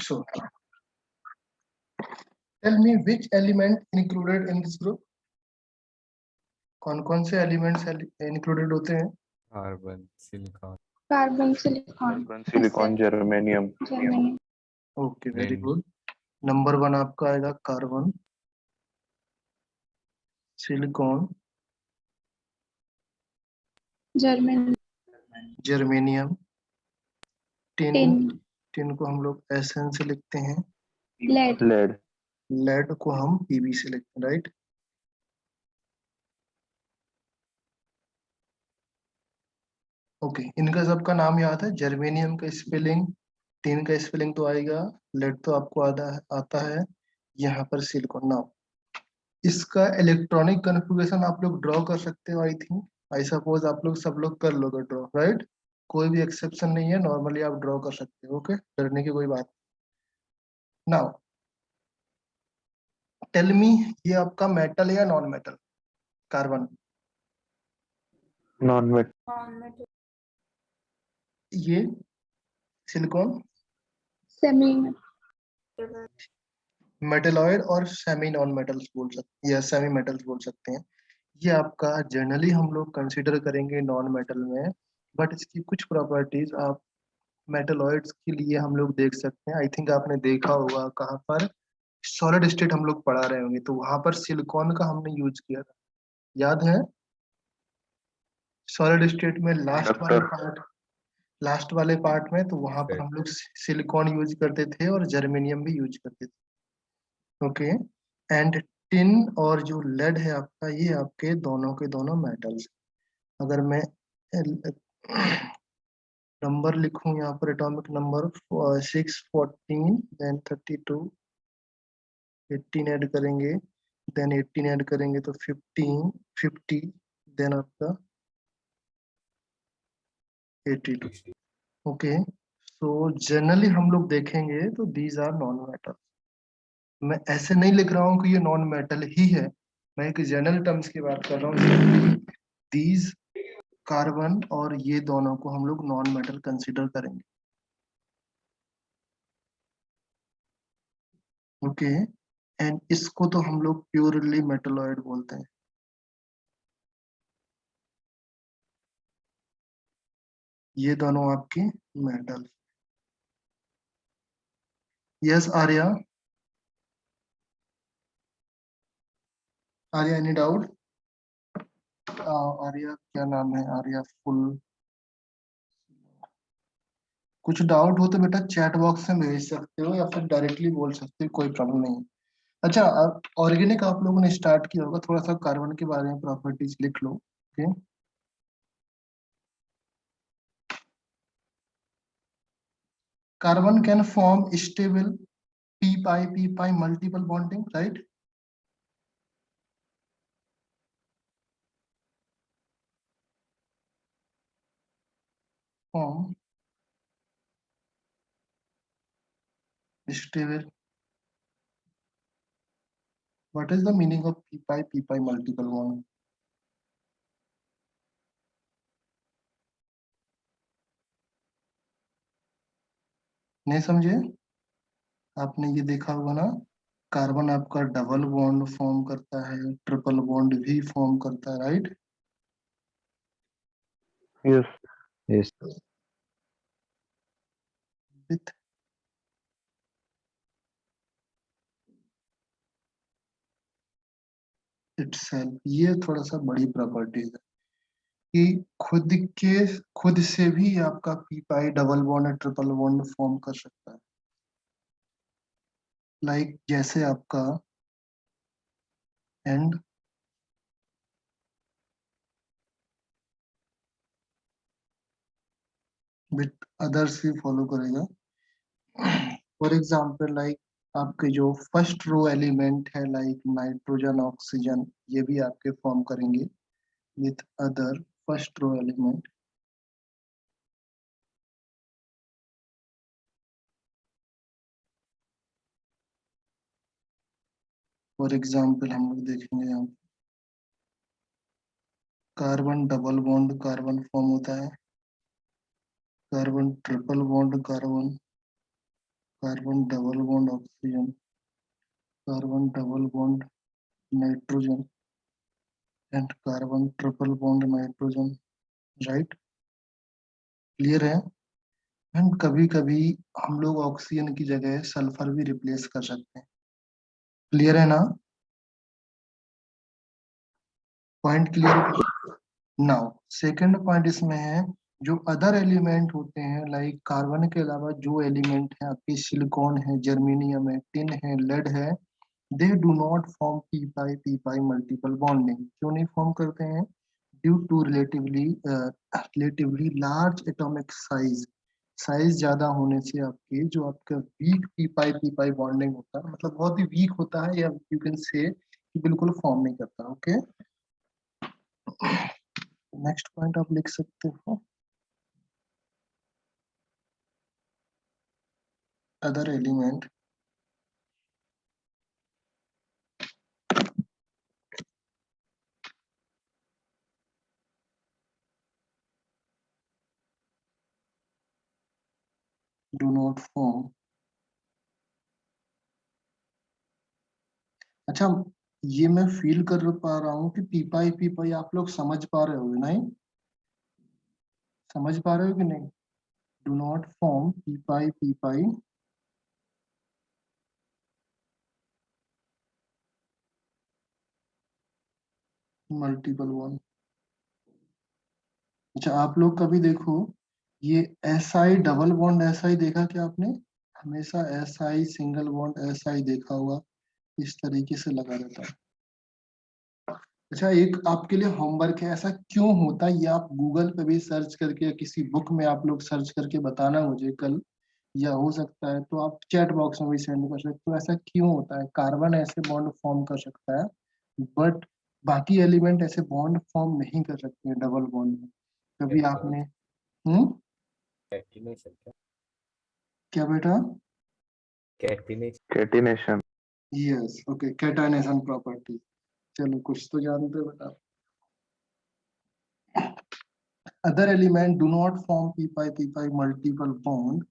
So tell me which element included in this group? कौन कौन से एलिमेंट्स इंक्लूडेड होते हैं? Carbon, silicon, germanium. Okay, very good. Number 1 आपका आएगा कार्बन, सिलिकॉन, जर्मेनियम, टिन को हम लोग SN से लिखते हैं, लेड को हम PB से लिखते हैं, राइट? ओके, इनका सबका नाम याद है। जर्मेनियम का स्पेलिंग, टिन का स्पेलिंग तो आएगा, लेड तो आपको आता है, यहाँ पर सिलिकॉन। नाउ इसका इलेक्ट्रॉनिक कन्फिगरेशन आप लोग ड्रॉ कर सकते हो। आई थिंक, आई सपोज आप लोग सब लोग कर लोगे ड्रॉ, राइट? कोई भी एक्सेप्शन नहीं है, नॉर्मली आप ड्रॉ कर सकते हो। ओके, डरने की कोई बात। नाउ टेल मी, ये आपका मेटल है या non metal? Carbon, non metal. ये सिलिकॉन, मेटलॉइड और सेमी नॉन मेटल्स बोल सकते हैं, या सेमी मेटल्स बोल सकते हैं। ये आपका जनरली हम लोग कंसीडर करेंगे नॉन मेटल में, बट इसकी कुछ प्रॉपर्टीज आप मेटलॉइड्स के लिए हम लोग देख सकते हैं। आई थिंक आपने देखा होगा कहाँ पर, सॉलिड स्टेट हम लोग पढ़ा रहे होंगे, तो वहां पर सिलिकॉन का हमने यूज किया था, याद है? सॉलिड स्टेट में लास्ट वाले पार्ट में, तो वहां पर हम लोग सिलिकॉन यूज करते थे और जर्मेनियम भी यूज करते थे। ओके, एंड टिन और जो लेड है आपका, ये आपके दोनों के दोनों मेटल्स। अगर मैं नंबर लिखूं यहाँ पर, एटॉमिक नंबर 6, 14, देन 32, 18 ऐड करेंगे, देन 18 ऐड करेंगे तो 15, 50, देन आपका 82। ओके, सो जनरली हम लोग देखेंगे तो दीज आर नॉन मेटल। मैं ऐसे नहीं लिख रहा हूँ कि ये नॉन मेटल ही है, मैं एक जनरल टर्म्स की बात कर रहा हूँ। दीज कार्बन और ये दोनों को हम लोग नॉन मेटल कंसीडर करेंगे। ओके, एंड इसको तो हम लोग प्योरली मेटलॉइड बोलते हैं। ये दोनों आपके metal. Yes Arya, Arya any doubt? Arya क्या नाम है, आर्या फुल। कुछ डाउट हो तो बेटा चैट बॉक्स में भेज सकते हो या फिर डायरेक्टली बोल सकते हो, कोई प्रॉब्लम नहीं। अच्छा, ऑर्गेनिक आप लोगों ने स्टार्ट किया होगा, थोड़ा सा कार्बन के बारे में प्रॉपर्टीज लिख लो। Okay, carbon can form stable p pi multiple bonding, right? Form stable. What is the meaning of p pi multiple bond? नहीं समझे? आपने ये देखा होगा ना, कार्बन आपका डबल बॉन्ड फॉर्म करता है, ट्रिपल बॉन्ड भी फॉर्म करता है, राइट? यस। विथ इटसेल्फ, ये थोड़ा सा बड़ी प्रॉपर्टीज है कि खुद से भी आपका पी पाई डबल बॉन्ड या ट्रिपल बॉन्ड फॉर्म कर सकता है। लाइक जैसे आपका एंड विथ अदर्स भी फॉलो करेगा। फॉर एग्जाम्पल लाइक आपके जो फर्स्ट रो एलिमेंट है, लाइक नाइट्रोजन, ऑक्सीजन, ये भी आपके फॉर्म करेंगे with other first row element. For example हम लोग देखेंगे यहाँ carbon double bond carbon form होता है, carbon triple bond carbon, carbon double bond oxygen, carbon double bond nitrogen and carbon triple bond nitrogen, right, clear है। And कभी कभी हम लोग ऑक्सीजन की जगह सल्फर भी रिप्लेस कर सकते हैं, क्लियर है ना, point clear. Now second point इसमें है, जो अदर एलिमेंट होते हैं लाइक कार्बन के अलावा जो एलिमेंट है आपकी सिलिकॉन है, जर्मेनियम है, टिन है, लेड है, they do not form P pi multiple bonding. क्यों नहीं फॉर्म करते हैं? Due to relatively large atomic size, size ज्यादा होने से आपके जो आपका वीक पी पाई बॉन्डिंग होता है, मतलब बहुत ही वीक होता है, या यू कैन से कि बिल्कुल फॉर्म नहीं करता। ओके, नेक्स्ट पॉइंट आप लिख सकते हो, other element do not form। अच्छा, ये मैं फील कर पा रहा हूँ कि पी पाई आप लोग समझ पा रहे हो नहीं, समझ पा रहे हो कि नहीं? Do not form P pi multiple one. अच्छा, आप लोग कभी देखो, ये S I double bond S I देखा क्या आपने? हमेशा S I single bond S I देखा होगा, इस तरीके से लगा रहता है। अच्छा, एक आपके लिए होमवर्क है, ऐसा क्यों होता है ये आप गूगल पे भी सर्च करके, किसी बुक में आप लोग सर्च करके बताना मुझे कल, या हो सकता है तो आप चैट बॉक्स में भी सेंड कर सकते हो। तो ऐसा क्यों होता है? कार्बन ऐसे बॉन्ड फॉर्म कर सकता है, बट बाकी एलिमेंट ऐसे बॉन्ड फॉर्म नहीं कर सकते हैं डबल बॉन्ड में। कभी आपने कैटिनेशन क्या? क्या बेटा? Catenation. Catenation. Yes, okay, catenation property. चलो, कुछ तो जानते हो बेटा। Other element do not form P pi multiple bond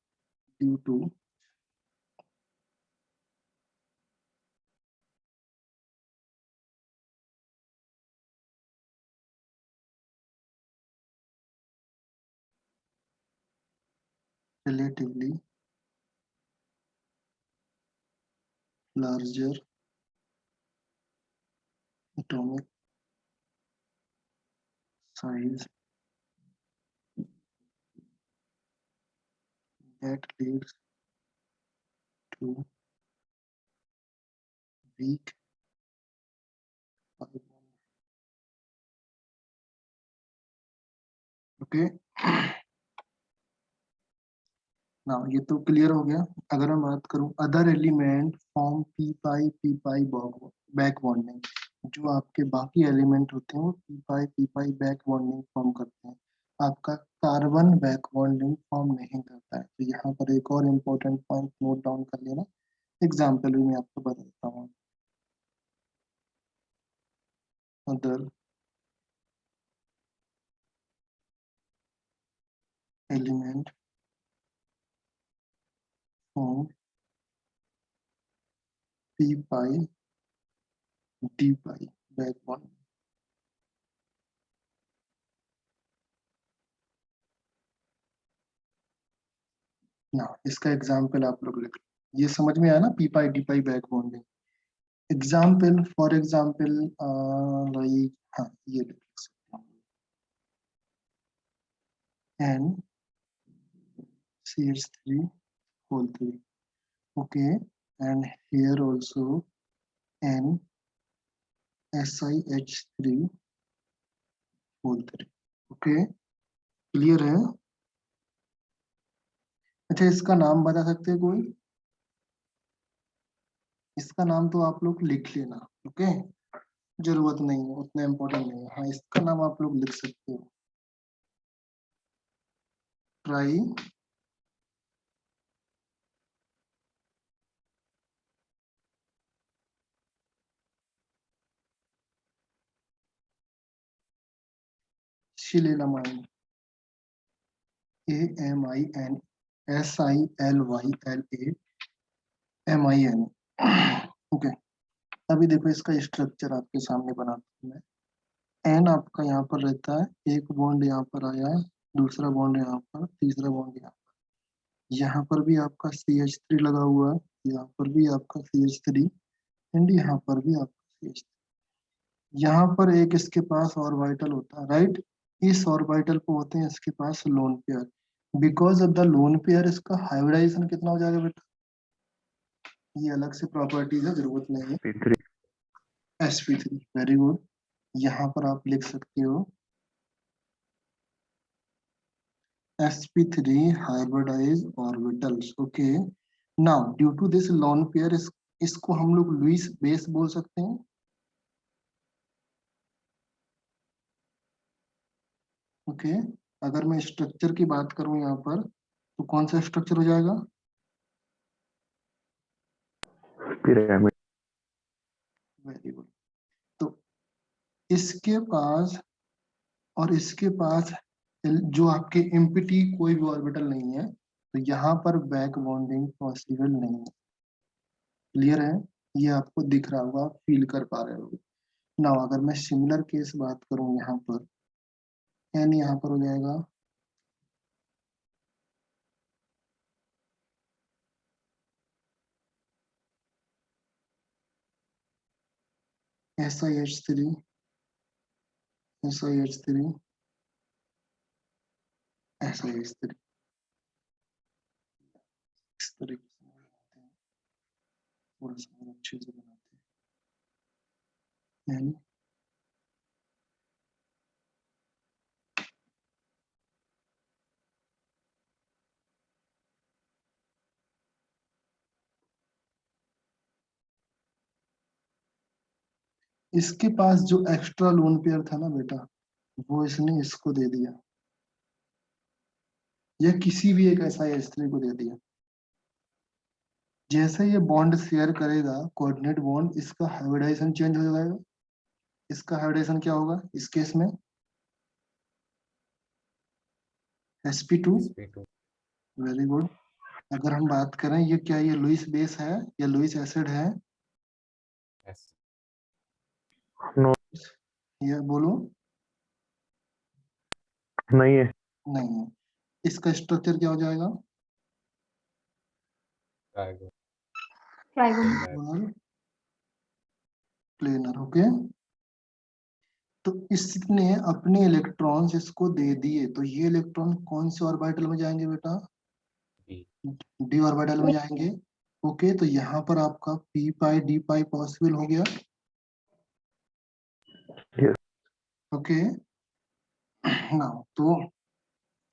due to relatively larger atomic size that leads to weak carbon। Okay, ना ये तो क्लियर हो गया। अगर मैं बात करूं अदर एलिमेंट फॉर्म पी पाई बैक बॉन्डिंग, जो आपके बाकी एलिमेंट होते हैं वो पी पाई बैक बॉन्डिंग फॉर्म करते हैं, आपका कार्बन बैक बॉन्डिंग फॉर्म नहीं करता है। तो यहाँ पर एक और इम्पोर्टेंट पॉइंट नोट डाउन कर लेना, एग्जाम्पल भी मैं आपको बता देता हूँ। Other element form P pi d pi back bond. ना इसका एग्जाम्पल आप लोग लिख लो, ये समझ में आया ना, p pi d pi back bonding. Example for example like, हाँ ये लिख सकते हैं, N C H three whole three, okay, and here also N S I H three whole three. Okay, clear है? अच्छा, इसका नाम बता सकते हैं कोई? इसका नाम तो आप लोग लिख लेना, ओके, जरूरत नहीं है, उतना इम्पोर्टेंट नहीं है। हाँ, इसका नाम आप लोग लिख सकते हो, trisilylamine, AMIN SILYLA MIN। Okay, अभी देखो इसका स्ट्रक्चर आपके सामने बनाता हूँ मैं। एन आपका यहाँ पर रहता है, एक बॉन्ड यहाँ पर आया, दूसरा बॉन्ड यहाँ पर, तीसरा बॉन्ड यहाँ पर भी आपका CH3 लगा हुआ है, यहाँ पर भी आपका CH3 एंड यहाँ पर भी आपका CH3। यहाँ पर एक इसके पास ऑर्बिटल होता है, राइट। इस ऑर्बिटल पे होते हैं इसके पास lone pair. Because of the lone pair इसका हाइब्रिडाइजेशन कितना हो जाएगा बेटा, ये अलग से प्रॉपर्टीज है, जरूरत नहीं है। P3 sp3, very good. यहाँ पर आप लिख सकते हो sp3 hybridized orbitals। Okay, now due to this lone pair इसको हम लोग लुईस बेस बोल सकते हैं। ओके, अगर मैं स्ट्रक्चर की बात करूं यहाँ पर तो कौन सा स्ट्रक्चर हो जाएगा? pyramid very good. तो इसके पास और इसके पास जो आपके एम्प्टी कोई भी ऑर्बिटल नहीं है, तो यहाँ पर बैक बॉन्डिंग पॉसिबल नहीं है। क्लियर है? ये आपको दिख रहा होगा, फील कर पा रहे हो ना। अगर मैं सिमिलर केस बात करूं यहाँ पर, यानी यहाँ पर हो जाएगा SiH3, SiH3, SiH3, इस तरीके से बनाते हैं, थोड़ा सा और अच्छे से बनाते हैं। यानी इसके पास जो एक्स्ट्रा लोन पेयर था ना बेटा, वो इसने इसको दे दिया, या किसी भी एक SiH3 को दे दिया। जैसे ये बॉन्ड शेयर करेगा कोऑर्डिनेट बॉन्ड, इसका हाइब्रिडाइजेशन चेंज हो जाएगा। इसका हाइब्रिडाइजेशन क्या होगा इस केस में? sp2। sp2 very good. अगर हम बात करें ये क्या, ये लुईस बेस है या लुईस एसिड है? s no ये बोलो। नहीं है नहीं है। इसका स्ट्रक्चर क्या हो जाएगा? trigon trigonal planar. ओके, तो इसने अपने इलेक्ट्रॉन्स इसको दे दिए, तो ये इलेक्ट्रॉन कौन से ऑर्बिटल में जाएंगे बेटा? d डी ऑर्बिटल में जाएंगे। ओके, तो यहाँ पर आपका p पाई d पाई पॉसिबल हो गया। yes ओके, ना तो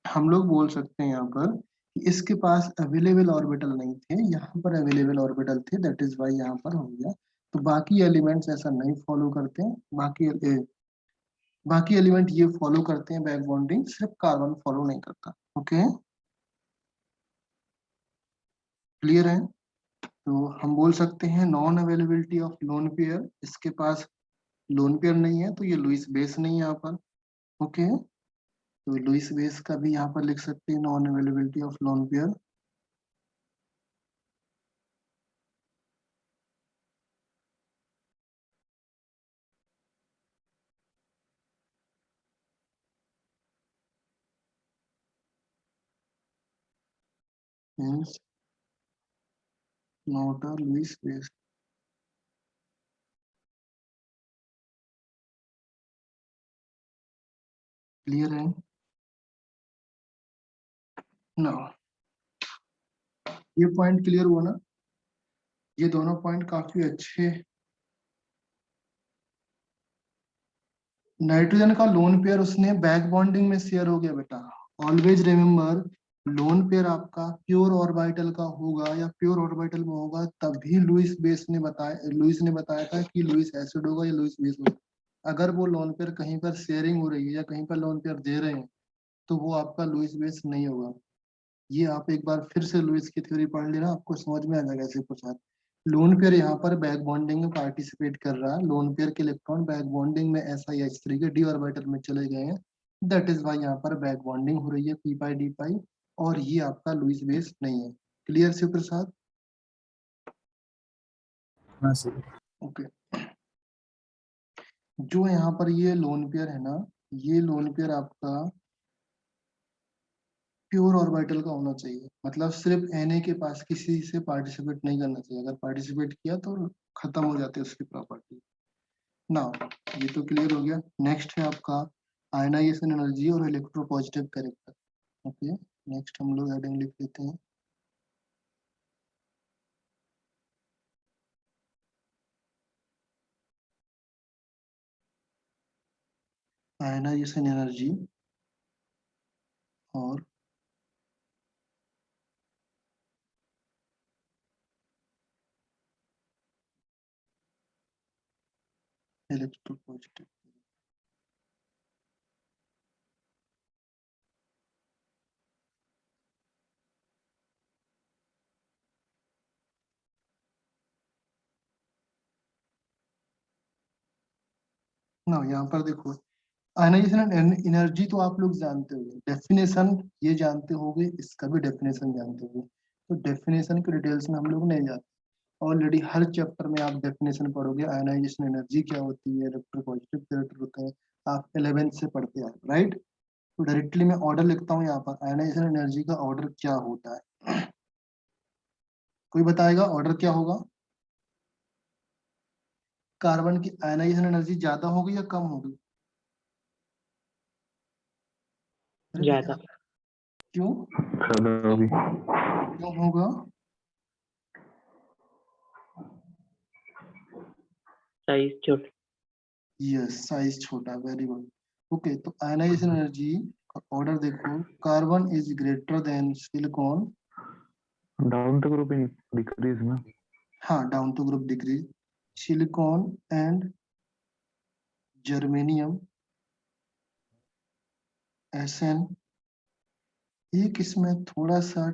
हम लोग बोल सकते हैं यहाँ पर कि इसके पास अवेलेबल ऑर्बिटल नहीं थे, यहाँ पर अवेलेबल ऑर्बिटल थे, दैट इज वाई यहाँ पर हो गया। तो बाकी एलिमेंट्स ऐसा नहीं फॉलो करते हैं। बाकी एलिमेंट ये फॉलो करते हैं बैक बॉन्डिंग, सिर्फ कार्बन फॉलो नहीं करता। ओके, क्लियर है? तो हम बोल सकते हैं non availability of lone pair, इसके पास लोन पेयर नहीं है, तो ये लुईस बेस नहीं है यहाँ पर। ओके, तो लुईस बेस का भी यहाँ पर लिख सकते हैं non availability of lone pair. Means not a Lewis base. Clear है? ना, ये पॉइंट क्लियर हुआ ना? ये दोनों पॉइंट काफी अच्छे। नाइट्रोजन का लोन पेयर उसने बैक बॉन्डिंग में शेयर हो गया बेटा। ऑलवेज रिमेम्बर, लोन पेयर आपका प्योर ऑर्बिटल का होगा या प्योर ऑर्बिटल में होगा, तभी लुईस ने बताया था कि लुईस एसिड होगा या लुईस बेस होगा। अगर वो लोन पेयर कहीं पर शेयरिंग हो रही है या कहीं पर लोन पेयर दे रहे हैं, तो वो आपका लुईस बेस नहीं होगा। ये आप एक बार फिर से लुईस की थ्योरी पढ़ लेना, आपको समझ में आ जाएगा ऐसे पूछा। लोन पेयर यहाँ पर बैक बॉन्डिंग में पार्टिसिपेट कर रहा है, लोन पेयर के इलेक्ट्रॉन बैक बॉन्डिंग में SiH3 के डी ऑर्बिटल में चले गए हैं, दैट इज वाई यहाँ पर बैक बॉन्डिंग हो रही है p पाई d पाई, और ये आपका लुईस बेस नहीं है। क्लियर शिव प्रसाद? हाँ सर। ओके, जो यहाँ पर ये लोन पेयर है ना, ये लोन पेयर आपका प्योर ऑर्बिटल का होना चाहिए, मतलब सिर्फ Na के पास किसी से पार्टिसिपेट नहीं करना चाहिए, अगर पार्टिसिपेट किया तो खत्म हो जाती है उसकी प्रॉपर्टी ना। ये तो क्लियर हो गया। नेक्स्ट है आपका आयनाइजेशन एनर्जी और इलेक्ट्रोपॉजिटिव कैरेक्टर। ओके, नेक्स्ट हम लोग हेडिंग लिख लेते हैं आयनाइजेशन एनर्जी और इलेक्ट्रोपॉजिटिव। ना यहाँ पर देखो, आयनाइजेशन एनर्जी तो आप लोग जानते होंगे, डेफिनेशन ये जानते होंगे, इसका भी डेफिनेशन जानते होंगे, तो डेफिनेशन की डिटेल्स में हम लोग नहीं जाते। ऑलरेडी हर चैप्टर में आप डेफिनेशन पढ़ोगे, आयनाइजेशन एनर्जी क्या होती है, इलेक्ट्रोपॉजिटिव कैरेक्टर होते हैं, आप 11th से पढ़ते आए, राइट। तो डायरेक्टली मैं ऑर्डर लिखता हूँ यहाँ पर, आयनाइजेशन एनर्जी का ऑर्डर क्या होता है, कोई बताएगा ऑर्डर क्या होगा? कार्बन की आयनाइजेशन एनर्जी ज्यादा होगी या कम होगी? अरे ज्यादा। क्यों ज्यादा होगी। क्यों होगा? साइज छोटा। यस, साइज छोटा, वेरी गुड। ओके, तो आयनाइजेशन एनर्जी का ऑर्डर देखो, carbon is greater than silicon, down the group in decrease ना। हाँ down to group decrease, silicon and germanium SN। एक इसमें थोड़ा सा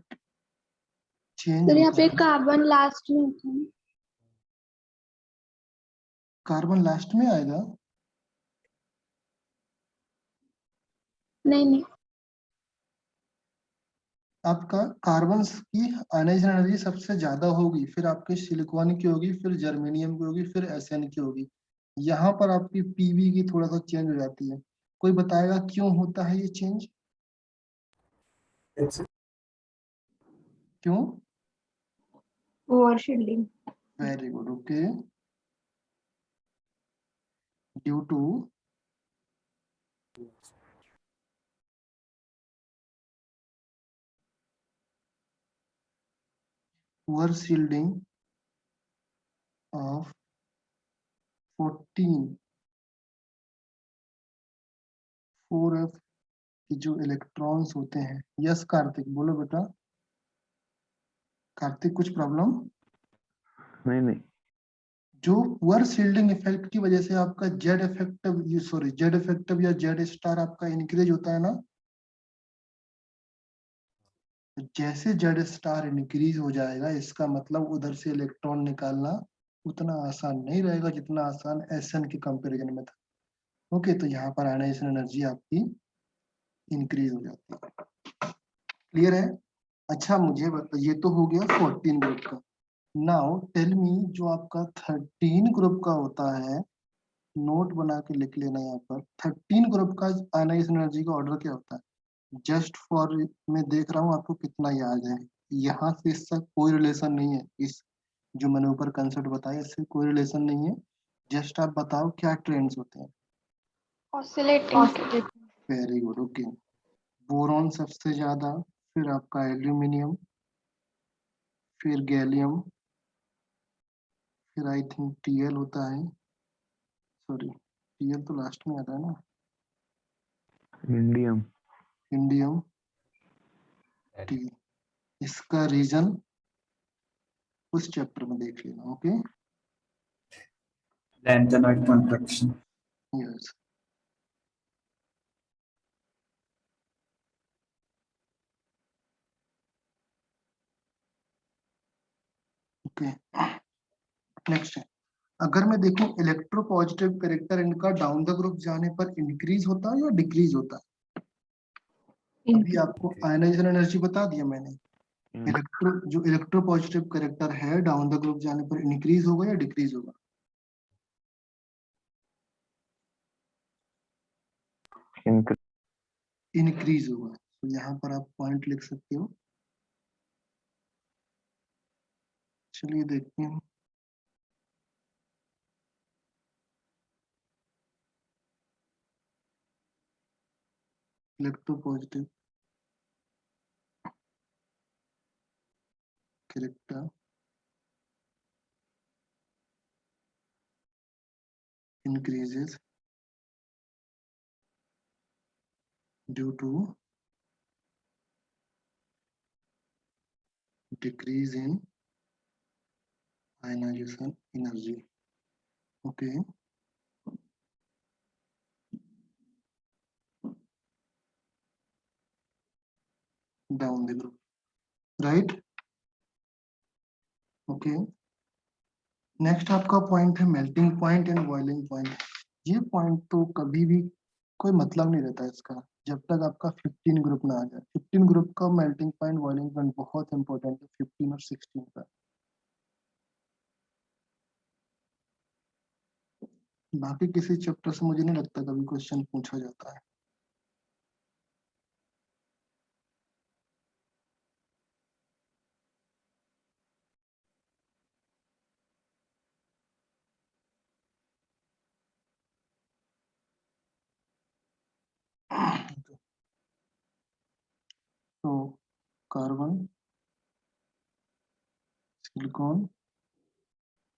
चेंज सर यहाँ होता पे है, कार्बन लास्ट में होता है। कार्बन लास्ट में आएगा। नहीं नहीं, आपका कार्बन की आयनाइजेशन एनर्जी सबसे ज्यादा होगी, फिर आपके सिलिकॉन की होगी, फिर जर्मेनियम की होगी, फिर SN की होगी। यहाँ पर आपकी PB की थोड़ा सा चेंज हो जाती है। कोई बताएगा क्यों होता है ये चेंज? क्यों? Over shielding. Very good, okay. Due to poor shielding of 14 4f की जो इलेक्ट्रॉन्स होते हैं। यस कार्तिक, बोलो बेटा। कार्तिक कुछ प्रॉब्लम? नहीं नहीं, जो पुअर शील्डिंग इफेक्ट की वजह से आपका जेड इफेक्टिव जेड इफेक्टिव या जेड स्टार आपका इंक्रीज होता है ना, तो जैसे जेड स्टार इंक्रीज हो जाएगा, इसका मतलब उधर से इलेक्ट्रॉन निकालना उतना आसान नहीं रहेगा जितना आसान SN के कंपैरिजन में था। ओके, तो यहाँ पर आयनाइजेशन एनर्जी आपकी इंक्रीज हो जाती है। क्लियर है? अच्छा मुझे ये तो हो गया 14 ग्रुप का। नाउ टेल मी, जो आपका 13 ग्रुप का होता है, नोट बना के लिख लेना यहाँ पर, 13 ग्रुप का आयनाइजेशन एनर्जी का ऑर्डर क्या होता है? जस्ट फॉर, मैं देख रहा हूँ आपको कितना याद है, यहाँ से इसका कोई रिलेशन नहीं है, इस जो मैंने ऊपर कंसेप्ट बताया इससे कोई रिलेशन नहीं है। जस्ट आप बताओ क्या ट्रेंड्स होते हैं। Oscillating. Very good, okay. Boron सबसे ज्यादा, फिर आपका एल्यूमिनियम, फिर गैलियम, फिर आई थिंक Tl होता है, सॉरी Tl तो लास्ट में आता है ना, इंडियम। Indium, T। इसका रीजन उस चैप्टर में देख लेना, okay. Lanthanide contraction. Yes, okay. Next है, अगर मैं देखूं इलेक्ट्रो पॉजिटिव कैरेक्टर इनका डाउन द ग्रुप जाने पर इंक्रीज होता है या डिक्रीज होता है? अभी आपको आयनाइजेशन एनर्जी बता दिया मैंने, जो इलेक्ट्रो पॉजिटिव करेक्टर है डाउन द ग्रुप जाने पर इंक्रीज होगा या डिक्रीज होगा? इंक्रीज होगा। तो यहाँ पर आप पॉइंट लिख सकते हो। चलिए देखते हैं। Electro positive character increases due to decrease in ionization energy. Okay. Down the group, right? Okay. Next आपका पॉइंट है melting point and boiling point. ये पॉइंट तो कभी भी कोई मतलब नहीं रहता इसका जब तक आपका 15 ग्रुप ना आ जाए। 15 ग्रुप का मेल्टिंग पॉइंट बॉइलिंग पॉइंट बहुत इंपॉर्टेंट है 15 और 16 का। बाकी किसी चैप्टर से मुझे नहीं लगता कभी क्वेश्चन पूछा जाता है। तो carbon, silicon,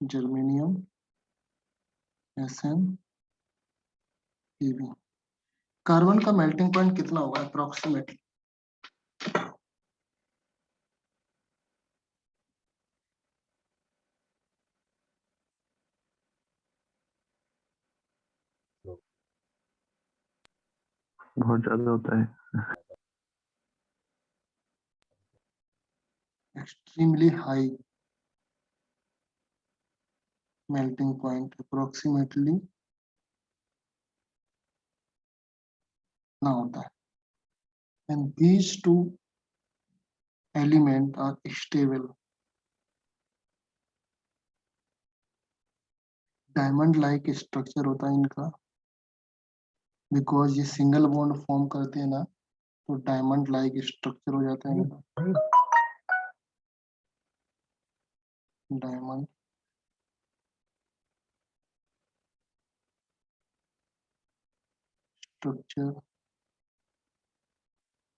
germanium, SN, Pb। Carbon का मेल्टिंग पॉइंट कितना होगा अप्रोक्सीमेटली? बहुत ज्यादा होता है। Extremely high melting point approximately ना होता है। and these two element are stable। Diamond like structure होता है इनका बिकॉज ये सिंगल बॉन्ड फॉर्म करते हैं ना, तो डायमंड लाइक स्ट्रक्चर हो जाता है इनका। Diamond structure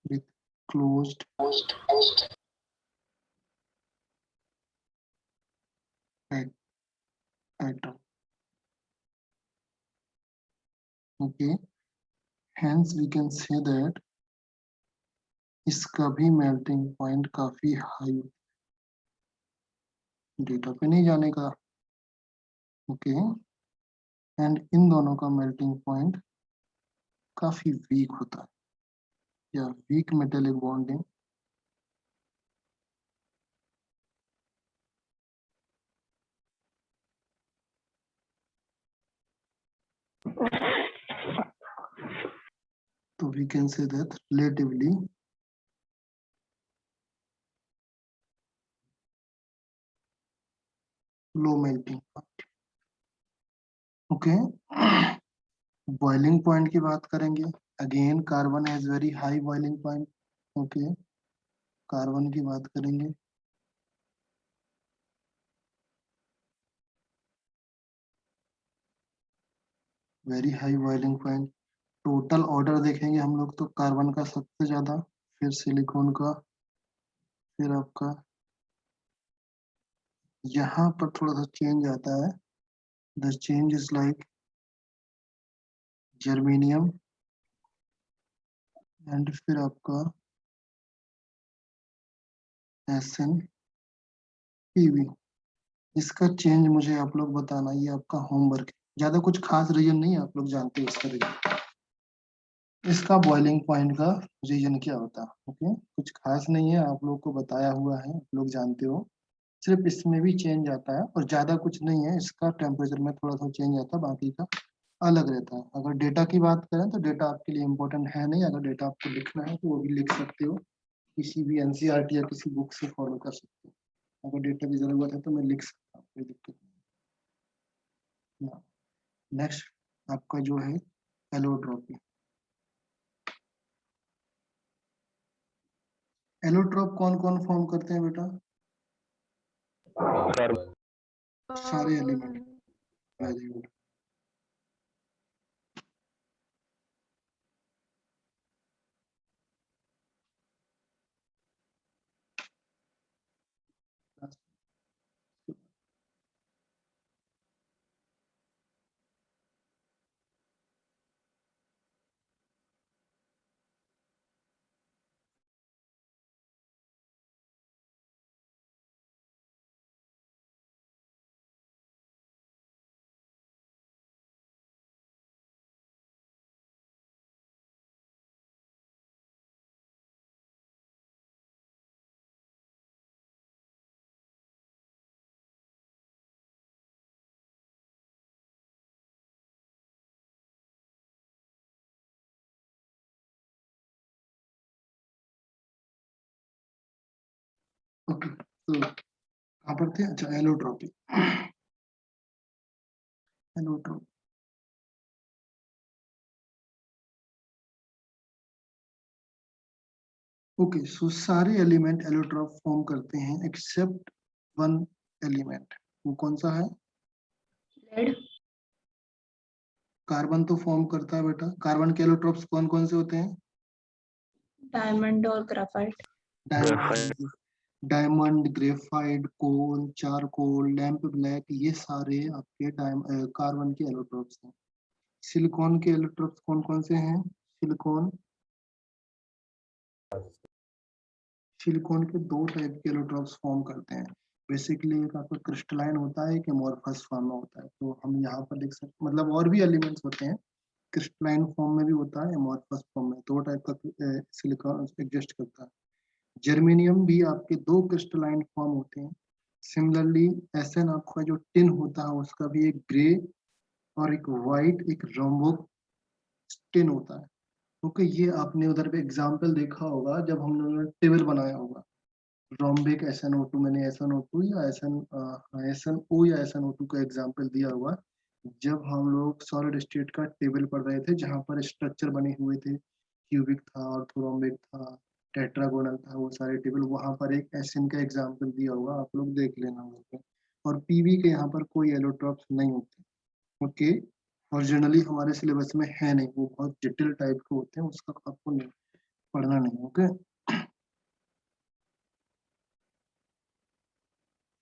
with closed atom। Okay, hence we can say that इसका भी मेल्टिंग पॉइंट काफी हाई। डेटा पे नहीं जाने का। ओके, एंड इन दोनों का मेल्टिंग पॉइंट काफी वीक होता है या weak metallic bonding. So we can say that relatively low melting point। Okay, boiling point की बात करेंगे। Again carbon has very high boiling point। Okay, carbon की बात करेंगे। Very high boiling point. Total order देखेंगे हम लोग तो कार्बन का सबसे ज्यादा, फिर सिलिकॉन का, फिर आपका यहाँ पर थोड़ा सा चेंज आता है। The change is like germanium and फिर आपका SN PB। इसका चेंज मुझे आप लोग बताना, ये आपका होमवर्क है। ज्यादा कुछ खास रीजन नहीं है, आप लोग जानते हो इसका रीजन। इसका बॉइलिंग पॉइंट का रीजन क्या होता है। ओके, कुछ खास नहीं है, आप लोग को बताया हुआ है, आप लोग जानते हो। सिर्फ इसमें भी चेंज आता है और ज्यादा कुछ नहीं है। इसका टेम्परेचर में थोड़ा सा चेंज आता है, बाकी का अलग रहता है। अगर डेटा की बात करें तो डेटा आपके लिए इम्पोर्टेंट है नहीं। अगर डेटा आपको लिखना है तो वो भी लिख सकते हो, किसी भी एनसीईआरटी या किसी बुक से फॉलो कर सकते हैं। अगर डेटा की जरूरत है तो मैं लिख सकता हूँ, कोई दिक्कत नहीं। नेक्स्ट आपका जो है एलोट्रॉपी। एलोट्रॉप कौन कौन फॉर्म करते हैं बेटा? कार्बन। सारे एलिमेंट। Very good. ओके, तो कहाँ पर थे? अच्छा, एलोट्रॉपी। एलोट्रॉपी ओके, सो सारे एलिमेंट एलोट्रॉप फॉर्म करते हैं एक्सेप्ट वन एलिमेंट। वो कौन सा है? लेड। कार्बन तो फॉर्म करता है बेटा। कार्बन के एलोट्रॉप्स कौन कौन से होते हैं? डायमंड और graphite. Diamond, diamond, graphite, coal, charcoal, lamp black, ये सारे आपके कार्बन के एलोट्रॉप्स हैं। सिलिकॉन के एलोट्रॉप्स कौन कौन से हैं? सिलिकॉन सिलिकॉन के दो टाइप के एलोट्रॉप्स फॉर्म करते हैं। बेसिकली एक आपका क्रिस्टलाइन होता है, एक एमोर्फस फॉर्म में होता है। तो हम यहाँ पर लिख सकते, मतलब और भी एलिमेंट्स होते हैं, क्रिस्टलाइन फॉर्म में भी होता है, एमोर्फस फॉर्म में। दो टाइप का सिलिकॉन एग्जिस्ट करता है। जर्मेनियम भी आपके दो क्रिस्टलाइन फॉर्म होते हैं। सिमिलरली एसएन आपका जो टिन होता है उसका भी एक ग्रे और एक वाइट, एक रोम्बो टिन होता है। ओके, ये आपने उधर पे एग्जाम्पल देखा होगा जब हम लोगों ने टेबल बनाया होगा। रोम्बिक SnO2, मैंने SnO2 या SnO या SnO2 का एग्जाम्पल दिया हुआ जब हम लोग सॉलिड स्टेट का टेबल पढ़ रहे थे, जहाँ पर स्ट्रक्चर बने हुए थे, क्यूबिक था, ऑर्थोरोम्बिक था, टेट्रागोनल था, वो सारे टेबल। वहां पर एक एसिन का एग्जाम्पल दिया होगा, आप लोग देख लेना वहाँ पे। और पीवी के यहाँ पर कोई एलोट्रॉप्स नहीं होते। ओके, और जनरली हमारे सिलेबस में है नहीं, वो बहुत जटिल टाइप के होते हैं, उसका आपको नहीं पढ़ना नहीं। ओके,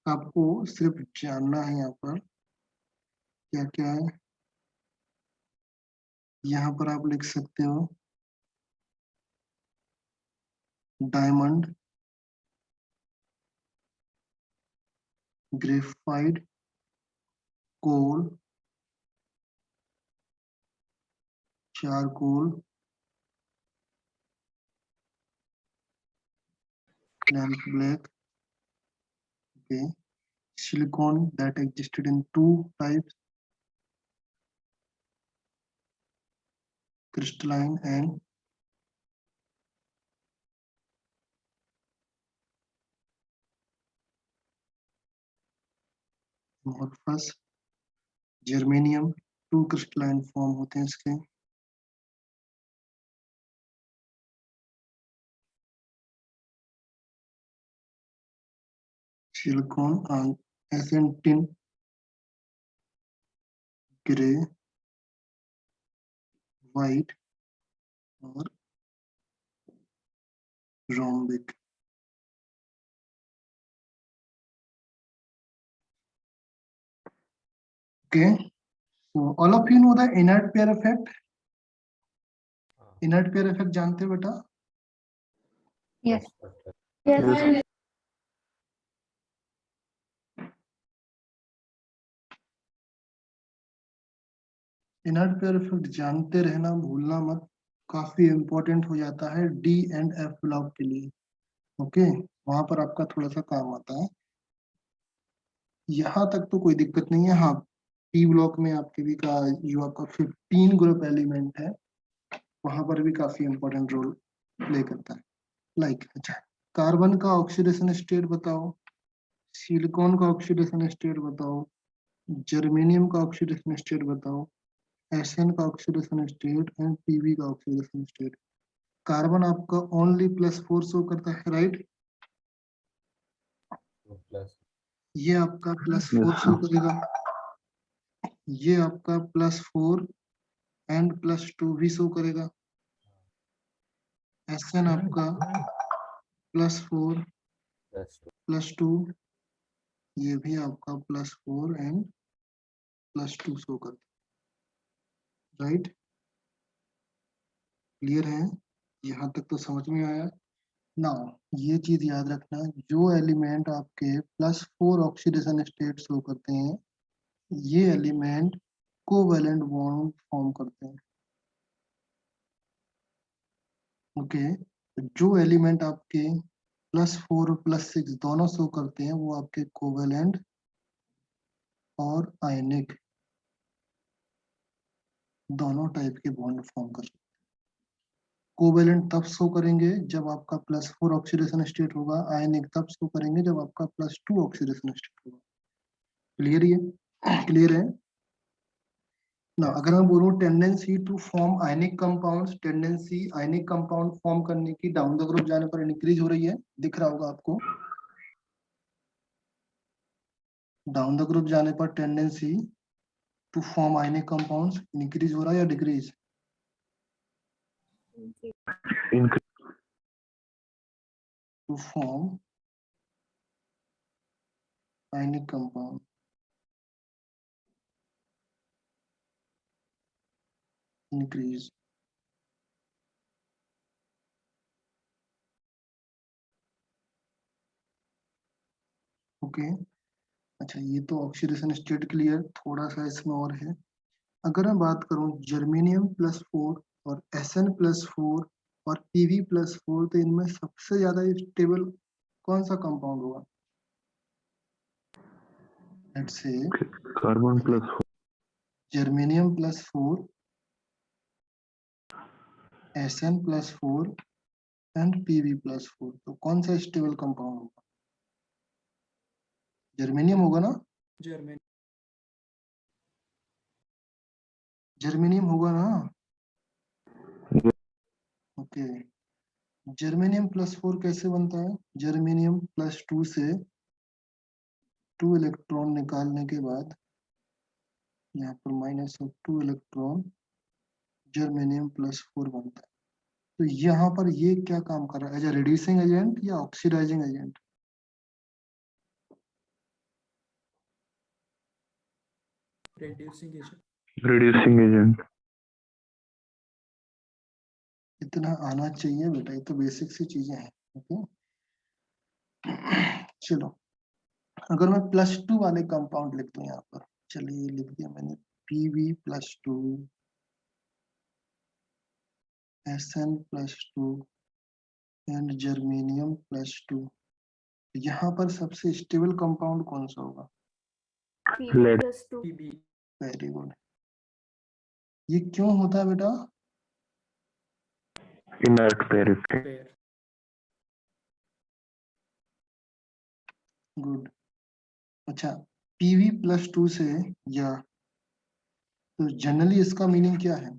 आपको सिर्फ जानना है यहाँ पर क्या क्या है। यहाँ पर आप लिख सकते हो diamond, graphite, coal, charcoal, lamp black. Okay, silicon that existed in two types, crystalline and amorphous। Germanium two crystalline form होते हैं इसके। Silicon SN tin, grey, white और rhombic. Okay, so all of you know the inert pair effect। inert pair effect जानते हो बेटा? Yes. Yes. Inert pair effect जानते रहना, भूलना मत, काफी इंपॉर्टेंट हो जाता है डी एंड एफ ब्लॉक के लिए। ओके, वहां पर आपका थोड़ा सा काम आता है। यहाँ तक तो कोई दिक्कत नहीं है। हाँ, पी ब्लॉक में आपके भी का जो आपका 15 ग्रुप एलिमेंट है, वहां पर भी काफी इंपॉर्टेंट रोल प्ले करता है। लाइक अच्छा, कार्बन का ऑक्सीडेशन स्टेट बताओ, सिलिकॉन का ऑक्सीडेशन स्टेट बताओ, जर्मेनियम का ऑक्सीडेशन स्टेट बताओ, एसएन का ऑक्सीडेशन स्टेट एंड पीवी का ऑक्सीडेशन स्टेट। कार्बन आपका ओनली +4 शो करता है, राइट? 2+, ये आपका +4 Yes, शो sir. करेगा, ये आपका +4 एंड +2 भी शो करेगा। एसएन आपका +4 +2, ये भी आपका +4 एंड +2 शो करता है, राइट? क्लियर है? यहाँ तक तो समझ में आया ना? ये चीज याद रखना, जो एलिमेंट आपके +4 ऑक्सीडेशन स्टेट शो करते हैं, ये एलिमेंट कोवैलेंट बॉन्ड फॉर्म करते हैं। ओके, जो एलिमेंट आपके +4 और +6 दोनों शो करते हैं, वो आपके कोवैलेंट और आयनिक दोनों टाइप के बॉन्ड फॉर्म कर सकते हैं। कोवैलेंट तब शो करेंगे जब आपका +4 ऑक्सीडेशन स्टेट होगा, आयनिक तब शो करेंगे जब आपका +2 ऑक्सीडेशन स्टेट होगा। क्लियर है? क्लियर है ना? अगर मैं बोलूं tendency to form ionic compounds, tendency ionic compound form करने की डाउन द ग्रुप जाने पर इंक्रीज हो रही है, दिख रहा होगा आपको। डाउन द ग्रुप जाने पर tendency to form ionic compounds increase हो रहा है या decrease? Increase. To form ionic compound increase. Okay, अच्छा ये तो ऑक्सीडेशन स्टेट क्लियर, थोड़ा सा इसमें और है। अगर मैं बात करूं जर्मेनियम +4 और SN+4 और PV+4, तो इनमें सबसे ज्यादा स्टेबल कौन सा कंपाउंड होगा? Let's say Carbon +4. Germanium +4, SN+4 and PV+4, तो कौन सा स्टेबल कंपाउंड होगा? जर्मेनियम होगा ना? जर्मेनियम होगा ना? ओके, जर्मेनियम +4 कैसे बनता है? जर्मेनियम +2 से 2 इलेक्ट्रॉन निकालने के बाद यहाँ पर -2 इलेक्ट्रॉन जर्मेनियम +4 बनता है। तो यहाँ पर ये क्या काम कर रहा है? एज ए रिड्यूसिंग एजेंट या ऑक्सीडाइजिंग एजेंट? Reducing agent. इतना आना चाहिए बेटा, ये तो बेसिक सी चीजें हैं। ओके, चलो अगर मैं +2 वाले कंपाउंड लिख दूं यहाँ पर, चलिए लिख दिया मैंने PV+2, SN+2 एंड जर्मेनियम +2, यहाँ पर सबसे स्टेबल कंपाउंड कौन सा होगा? Lead. Very good. ये क्यों होता है बेटा? Inert pair. गुड। अच्छा, PV+2 से या तो जनरली इसका मीनिंग क्या है?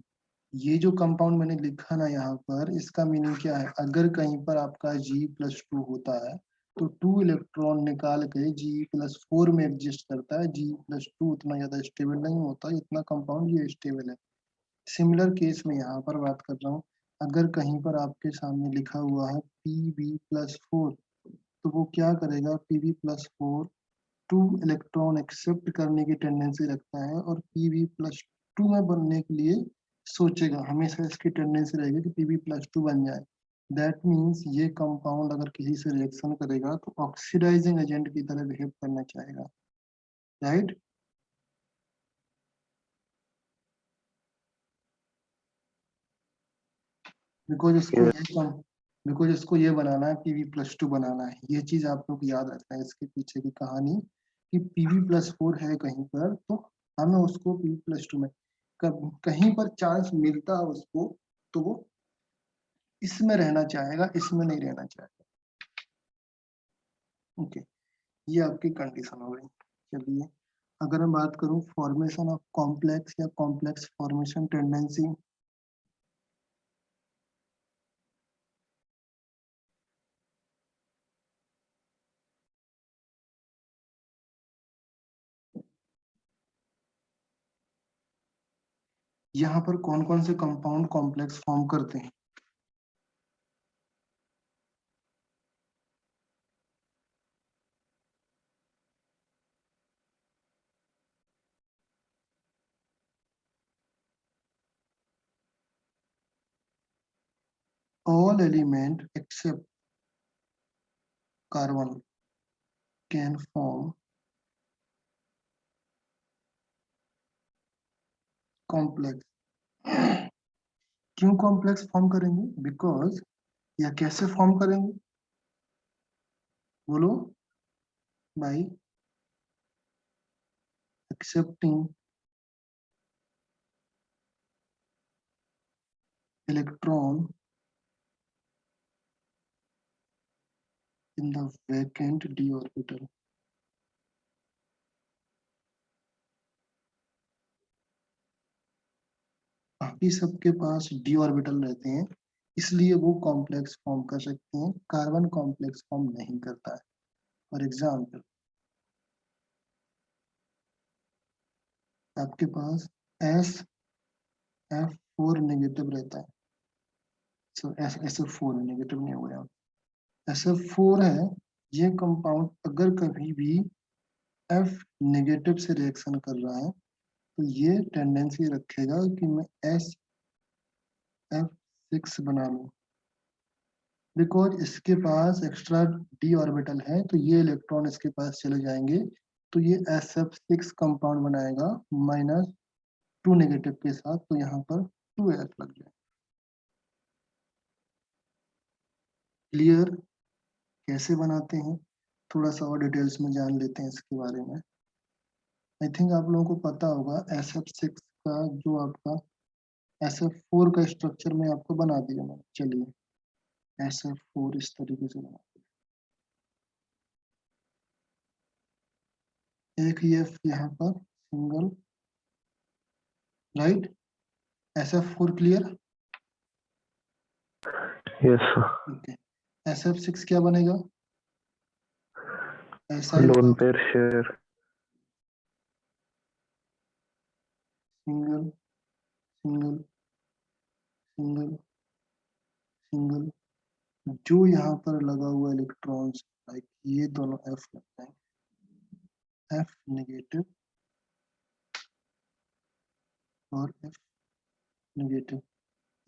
ये जो कंपाउंड मैंने लिखा ना यहाँ पर, इसका मीनिंग क्या है? अगर कहीं पर आपका G+2 होता है तो 2 इलेक्ट्रॉन निकाल के G+4 में एडजस्ट करता है। G+2 उतना ज्यादा स्टेबल नहीं होता, इतना कंपाउंड ये स्टेबल है। सिमिलर केस में यहाँ पर बात कर रहा हूँ, अगर कहीं पर आपके सामने लिखा हुआ है Pb+4, तो वो क्या करेगा? Pb+4 2 इलेक्ट्रॉन एक्सेप्ट करने की टेंडेंसी रखता है और Pb+2 में बनने के लिए सोचेगा, हमेशा इसकी टेंडेंसी रहेगी कि Pb+2 बन जाए। दैट मीन्स ये कंपाउंड अगर किसी से रिएक्शन करेगा तो ऑक्सीडाइजिंग एजेंट की तरह बिहेव करना चाहेगा, राइट? बिकॉज इसको ये बनाना है, Pb+2 बनाना है। ये चीज आप लोग याद रखना है, इसके पीछे की कहानी कि Pb+4 है कहीं पर, तो हमें उसको Pb+2 में कहीं पर चांस मिलता है उसको, तो वो इसमें रहना चाहेगा, इसमें नहीं रहना चाहेगा। ओके, ये आपकी कंडीशन हो गई। चलिए अगर मैं बात करूं फॉर्मेशन ऑफ कॉम्प्लेक्स या कॉम्प्लेक्स फॉर्मेशन टेंडेंसी, यहाँ पर कौन कौन से कंपाउंड कॉम्प्लेक्स फॉर्म करते हैं? All element except carbon can form complex। क्यों कॉम्प्लेक्स फॉर्म करेंगे? बिकॉज, या कैसे फॉर्म करेंगे? बोलो। By accepting electron in the vacant d orbital। बाकी सबके पास d ऑर्बिटल रहते हैं, इसलिए वो कॉम्प्लेक्स फॉर्म कर सकते हैं। कार्बन कॉम्प्लेक्स फॉर्म नहीं करता है। फॉर एग्जाम्पल, आपके पास SF4 नेगेटिव रहता है, सो SF4 नेगेटिव नहीं हो गया, SF4 है। ये कंपाउंड अगर कभी भी F नेगेटिव से रिएक्शन कर रहा है तो ये टेंडेंसी रखेगा कि मैं SF6 बना लूं। बिकॉज इसके पास एक्स्ट्रा d ऑर्बिटल है, तो ये इलेक्ट्रॉन इसके पास चले जाएंगे, तो ये SF6 कंपाउंड बनाएगा -2 नेगेटिव के साथ, तो यहाँ पर 2F लग जाए। क्लियर? कैसे बनाते हैं थोड़ा सा और डिटेल्स में जान लेते हैं इसके बारे में। आई थिंक आप लोगों को पता होगा SF6 का जो आपका SF4 का स्ट्रक्चर में आपको बना दिया मैंने। चलिए SF4 इस तरीके से बना, एक F यहाँ पर single, right. SF4 clear? Yes okay, SF6 क्या बनेगा? ऐसा lone pair share single single single single, जो यहाँ पर लगा हुआ इलेक्ट्रॉन्स, लाइक ये दोनों F लगते हैं, F नेगेटिव और F नेगेटिव।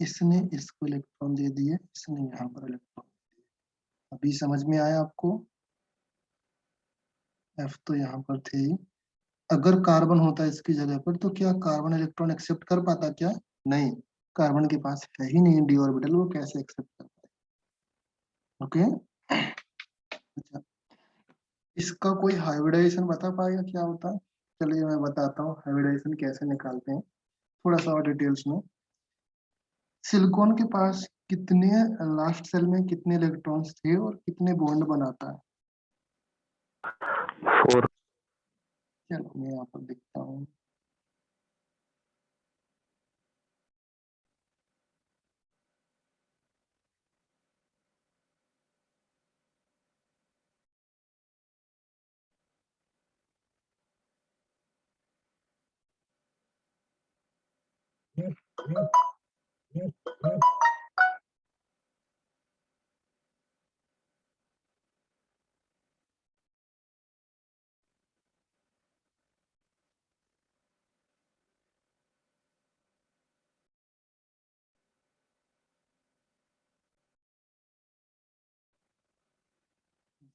इसने इसको इलेक्ट्रॉन दे दिए, इसने यहाँ पर इलेक्ट्रॉन। अभी समझ में आया आपको? F तो यहाँ पर थे ही। अगर कार्बन होता है इसकी जगह पर, तो क्या कार्बन इलेक्ट्रॉन एक्सेप्ट कर पाता? क्या नहीं, कार्बन के पास है ही नहीं डी ऑर्बिटल, वो कैसे एक्सेप्ट कर पाए? ओके, अच्छा, इसका कोई हाइब्रिडाइजेशन बता पाएगा क्या होता है? चलिए मैं बताता हूँ हाइब्रिडाइजेशन कैसे निकालते हैं, थोड़ा सा और डिटेल्स में। सिलिकॉन के पास कितने, लास्ट सेल में कितने इलेक्ट्रॉन्स थे और कितने बॉन्ड बनाता है? 4 चलो मैं यहाँ पर देखता हूँ।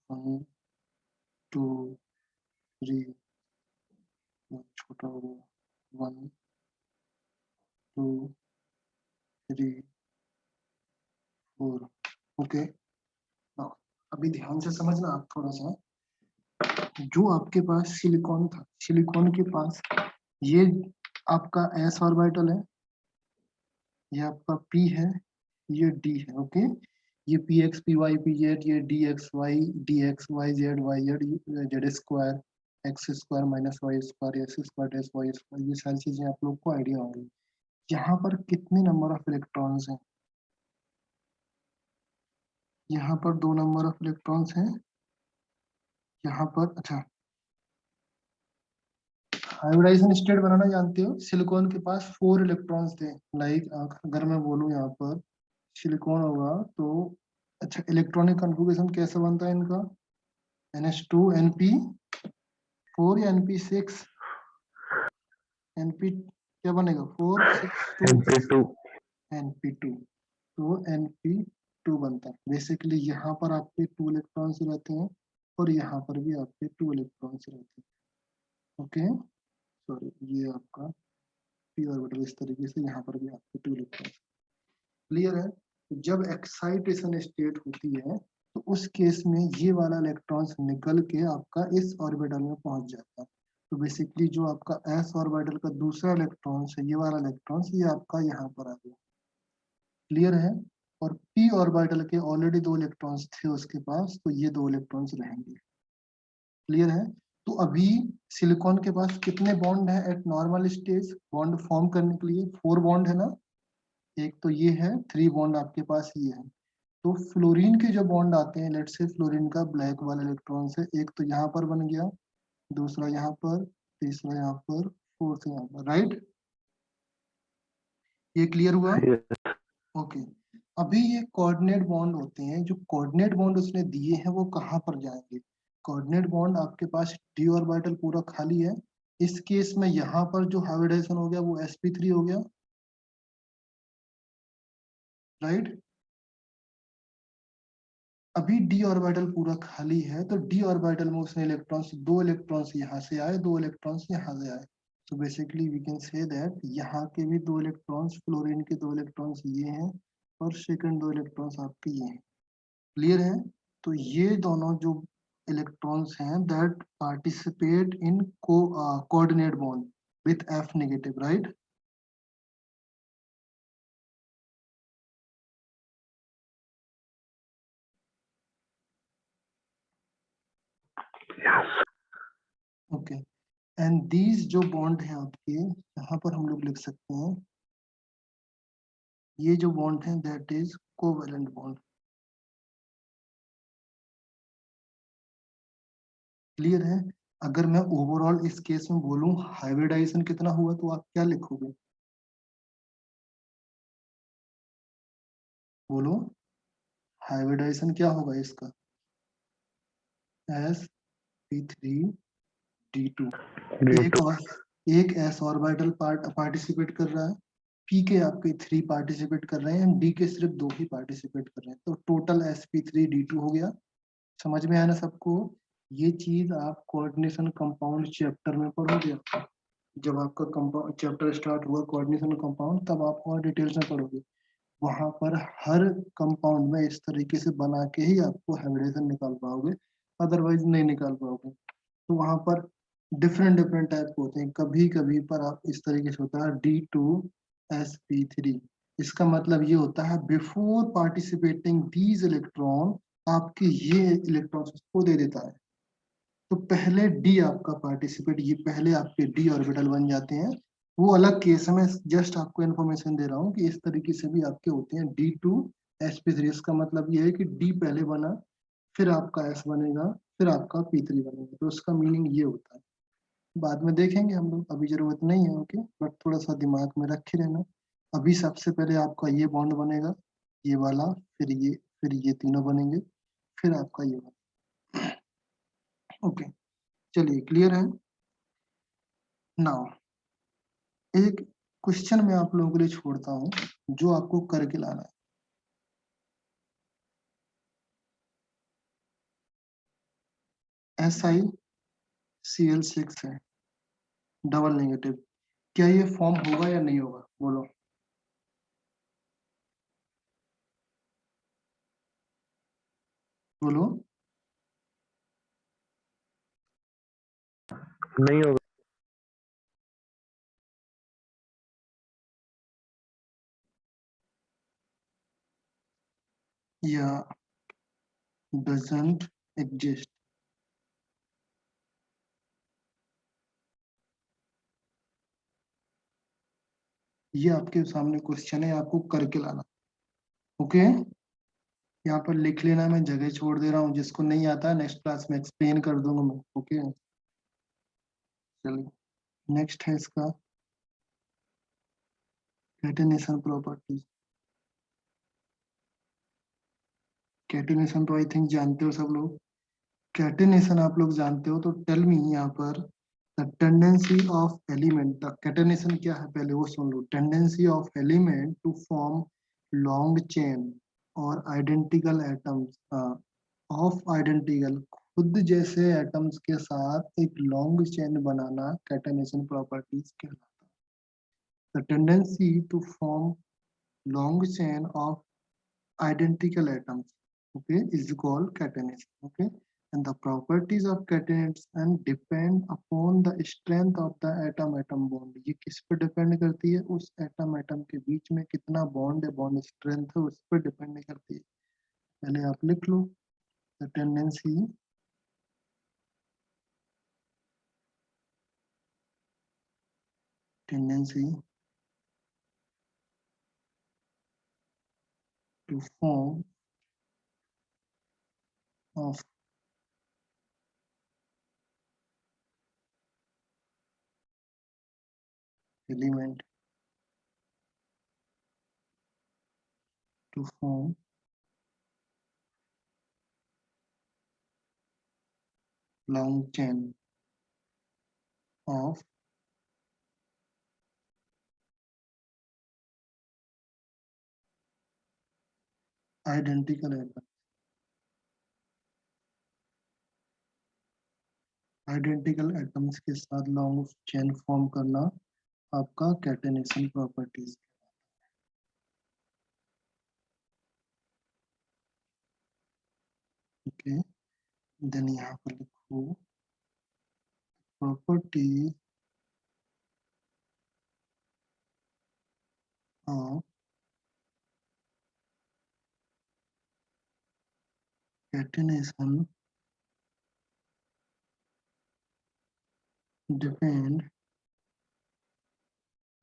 वन टू थ्री, छोटा हो गया, 1 2 3 4। ओके, अभी ध्यान से समझना आप थोड़ा सा। जो आपके पास सिलिकॉन था, सिलिकॉन के पास ये आपका S ऑर्बिटल है, ये आपका P है, ये D है। ओके, ये p x p y p z, ये d x y z y z, z square x square minus y square x square dash y square, ये सारी चीजें आप लोग को आइडिया होंगी। यहाँ पर कितने नंबर ऑफ इलेक्ट्रॉन्स हैं? यहाँ पर 2 नंबर ऑफ इलेक्ट्रॉन्स हैं। यहाँ पर अच्छा, हाइब्रिडाइजेशन स्टेट बनाना जानते हो? सिलिकॉन के पास 4 इलेक्ट्रॉन्स थे। लाइक अगर मैं बोलूँ यहाँ पर सिलिकॉन होगा तो अच्छा, इलेक्ट्रॉनिक कॉन्फ़िगरेशन कैसे बनता है इनका? NH2 NP4 या NP6? NP क्या बनेगा? 4 6 2 NP2 NP2। तो NP2 बनता है। बेसिकली यहाँ पर आपके 2 इलेक्ट्रॉन्स रहते हैं और यहाँ पर भी आपके 2 इलेक्ट्रॉन्स रहते हैं। ओके, सॉरी, ये आपका p ऑर्बिटल इस तरीके से, यहाँ पर भी आपके 2 इलेक्ट्रॉन्स। क्लियर है? जब एक्साइटेशन स्टेट होती है तो उस केस में ये वाला इलेक्ट्रॉन्स निकल के आपका इस ऑर्बिटल में पहुंच जाता है। तो बेसिकली जो आपका s ऑर्बिटल का दूसरा इलेक्ट्रॉन्स है, ये वाला इलेक्ट्रॉन्स, ये आपका यहाँ पर आ गया। क्लियर है? और p ऑर्बिटल के ऑलरेडी 2 इलेक्ट्रॉन्स थे उसके पास, तो ये 2 इलेक्ट्रॉन्स रहेंगे। क्लियर है? तो अभी सिलिकॉन के पास कितने बॉन्ड है eight normal stage bond form करने के लिए? 4 बॉन्ड है ना। एक तो ये है, 3 बॉन्ड आपके पास ये है। तो फ्लोरीन के जो बॉन्ड आते हैं, लेट्स से फ्लोरीन का ब्लैक वाला इलेक्ट्रॉन से, एक तो यहाँ पर बन गया, दूसरा यहाँ पर, तीसरा यहाँ पर, फोर्थ यहाँ पर, राइट? ये क्लियर हुआ? yes, okay. अभी ये कोऑर्डिनेट बॉन्ड होते हैं, जो कोऑर्डिनेट बॉन्ड उसने दिए हैं वो कहाँ पर जाएंगे? कोऑर्डिनेट बॉन्ड आपके पास d ऑर्बिटल पूरा खाली है। इस केस में यहाँ पर जो हाइब्रिडाइजेशन हो गया वो sp3 हो गया, राइट? अभी d ऑर्बिटल पूरा खाली है, तो d ऑर्बिटल में उसने इलेक्ट्रॉन्स, 2 इलेक्ट्रॉन्स यहाँ से आए, 2 इलेक्ट्रॉन्स यहाँ से आए। तो basically we can say that यहाँ के भी 2 इलेक्ट्रॉन्स, फ्लोरीन के 2 इलेक्ट्रॉन्स ये हैं और सेकंड 2 इलेक्ट्रॉन्स आपके ये हैं। क्लियर है? तो ये दोनों जो इलेक्ट्रॉन्स हैं that participate in coordinate bond with F negative, right? yes, okay. And these जो बॉन्ड हैं आपके, यहाँ पर हम लोग लिख सकते हैं, ये जो बॉन्ड है that is covalent bond. Clear है? अगर मैं ओवरऑल इस केस में बोलूं हाइब्रिडाइजेशन कितना हुआ, तो आप क्या लिखोगे? बोलो, हाइब्रिडाइजेशन क्या होगा इसका? sp3d2। एक और एक s ऑर्बिटल पार्टिसिपेट कर रहा है, p के आपके 3 पार्टिसिपेट कर रहे हैं, d के सिर्फ 2 ही पार्टिसिपेट कर रहे हैं, तो टोटल sp3d2 हो गया। समझ में आया ना सबको? ये चीज आप कोऑर्डिनेशन कंपाउंड चैप्टर में पढ़ोगे। जब आपका कंपाउंड चैप्टर स्टार्ट हुआ कोऑर्डिनेशन कंपाउंड, तब आप और डिटेल्स में पढ़ोगे। वहां पर हर कंपाउंड में इस तरीके से बना के ही आपको हाइब्रिडेशन निकाल पाओगे, अदरवाइज नहीं निकाल पाओगे। तो वहां पर डिफरेंट डिफरेंट टाइप होते हैं। कभी कभी पर आप इस तरीके से होता है D2sp3। इसका मतलब ये होता है बिफोर पार्टिसिपेटिंग दीज इलेक्ट्रॉन, आपके ये इलेक्ट्रॉन को दे देता है। तो पहले डी आपका पार्टिसिपेट, ये पहले आपके डी ऑर्बिटल बन जाते हैं। वो अलग केस है, मैं जस्ट आपको इन्फॉर्मेशन दे रहा हूँ कि इस तरीके से भी आपके होते हैं D2sp3। इसका मतलब ये है कि डी पहले बना, फिर आपका एस बनेगा, फिर आपका p3 बनेगा। तो उसका मीनिंग ये होता है। बाद में देखेंगे हम लोग, अभी जरूरत नहीं है। ओके, बट थोड़ा सा दिमाग में रखे रहना। अभी सबसे पहले आपका ये बॉन्ड बनेगा, ये वाला, फिर ये तीनों बनेंगे, फिर आपका ये वाला। ओके, चलिए, क्लियर है? नाउ एक क्वेश्चन मैं आप लोगों के लिए छोड़ता हूँ, जो आपको करके लाना है। SiCl6 है, डबल नेगेटिव। क्या ये फॉर्म होगा या नहीं होगा? बोलो। बोलो। नहीं होगा। या doesn't exist। ये आपके सामने क्वेश्चन है, आपको करके लाना। ओके, यहाँ पर लिख लेना, मैं जगह छोड़ दे रहा हूँ, जिसको नहीं आता नेक्स्ट क्लास में एक्सप्लेन कर दूंगा मैं। ओके, चलिए नेक्स्ट है इसका कैटेनेशन प्रॉपर्टीज। कैटेनेशन तो आई थिंक जानते हो सब लोग। कैटेनेशन आप लोग जानते हो, तो टेल मी यहाँ पर the tendency of element. Catenation क्या है पहले वो सुन लो। Tendency of element to form long chain और आइडेंटिकल एटम्स ऑफ आइडेंटिकल, खुद जैसे एटम्स के साथ एक लॉन्ग चेन बनाना कैटेनेशन प्रॉपर्टीज कहलाता है। The tendency to form long chain of identical atoms, okay, is called catenation, okay, and the properties of catenates and depend upon the strength of the atom bond। ये किस पे depend करती है? उस atom के बीच में कितना बॉन्ड है, बॉन्ड स्ट्रेंथ है, उस पर डिपेंड करती है। पहले आप लिख लो the tendency to form of element to form long chain of identical atoms। Identical atoms के साथ लॉन्ग चेन फॉर्म करना आपका कैटेनेशन प्रॉपर्टीज। ओके, देन यहाँ पर लिखो property of catenation depend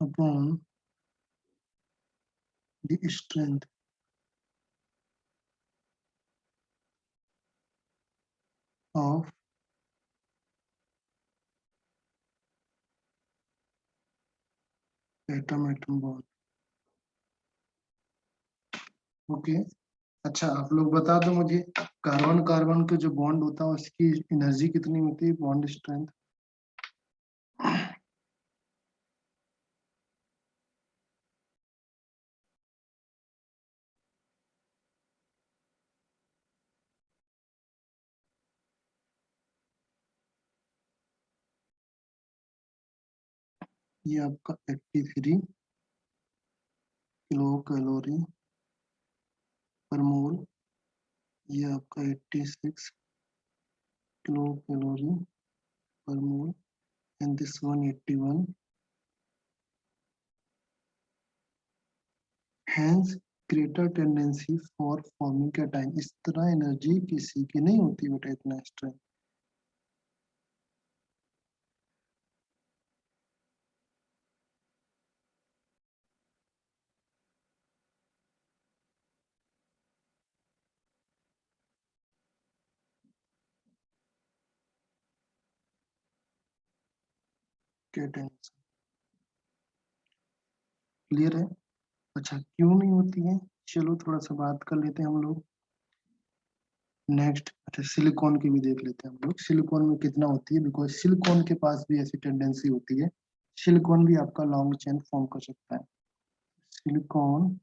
upon the strength of atom bond. Okay, अच्छा आप लोग बता दो मुझे, कार्बन कार्बन के जो बॉन्ड होता है उसकी एनर्जी कितनी होती है, बॉन्ड स्ट्रेंथ? ये आपका 83 किलो कैलोरी पर मोल। ये आपका 86 किलो कैलोरी पर मोल, and this 181, hence greater tendency for forming cation। इस तरह एनर्जी किसी की नहीं होती बेटा इतना स्ट्रेंथ। कैटेनेशन क्लियर है? अच्छा क्यों नहीं होती है, चलो थोड़ा सा बात कर लेते हैं हम लोग। नेक्स्ट, अच्छा सिलिकॉन की भी देख लेते हैं हम लोग, सिलिकॉन में कितना होती है, बिकॉज सिलिकॉन के पास भी ऐसी टेंडेंसी होती है। सिलिकॉन भी आपका लॉन्ग चेन फॉर्म कर सकता है। सिलिकॉन,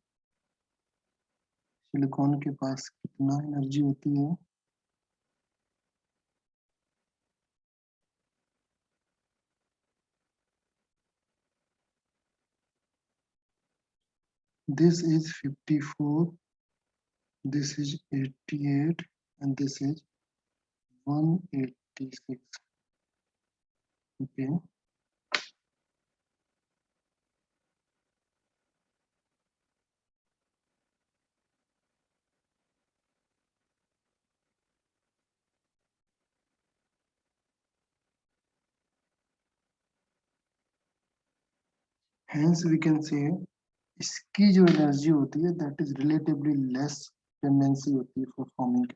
सिलिकॉन के पास कितना एनर्जी होती है? This is 54, this is 88, and this is 186। okay, Hence we can say इसकी जो एनर्जी होती है that is relatively less tendency होती है for forming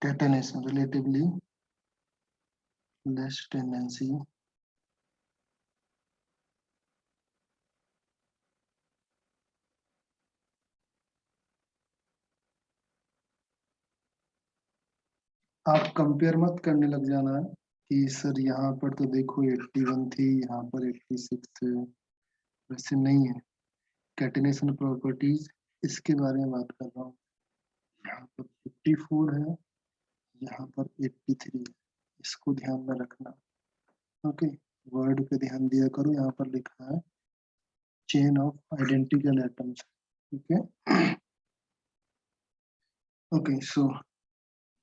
catenation, relatively less tendency आप कंपेयर मत करने लग जाना है कि सर यहाँ पर तो देखो 81 थी, यहाँ पर 86 थे, वैसे नहीं है। कैटेनेशन प्रॉपर्टीज इसके बारे में बात कर रहा हूँ। यहाँ पर 54 है, यहाँ पर 83 है, इसको ध्यान में रखना। ओके, वर्ड पे ध्यान दिया करो, यहाँ पर लिखा है चेन ऑफ आइडेंटिकल एटम्स। ठीक है, okay. So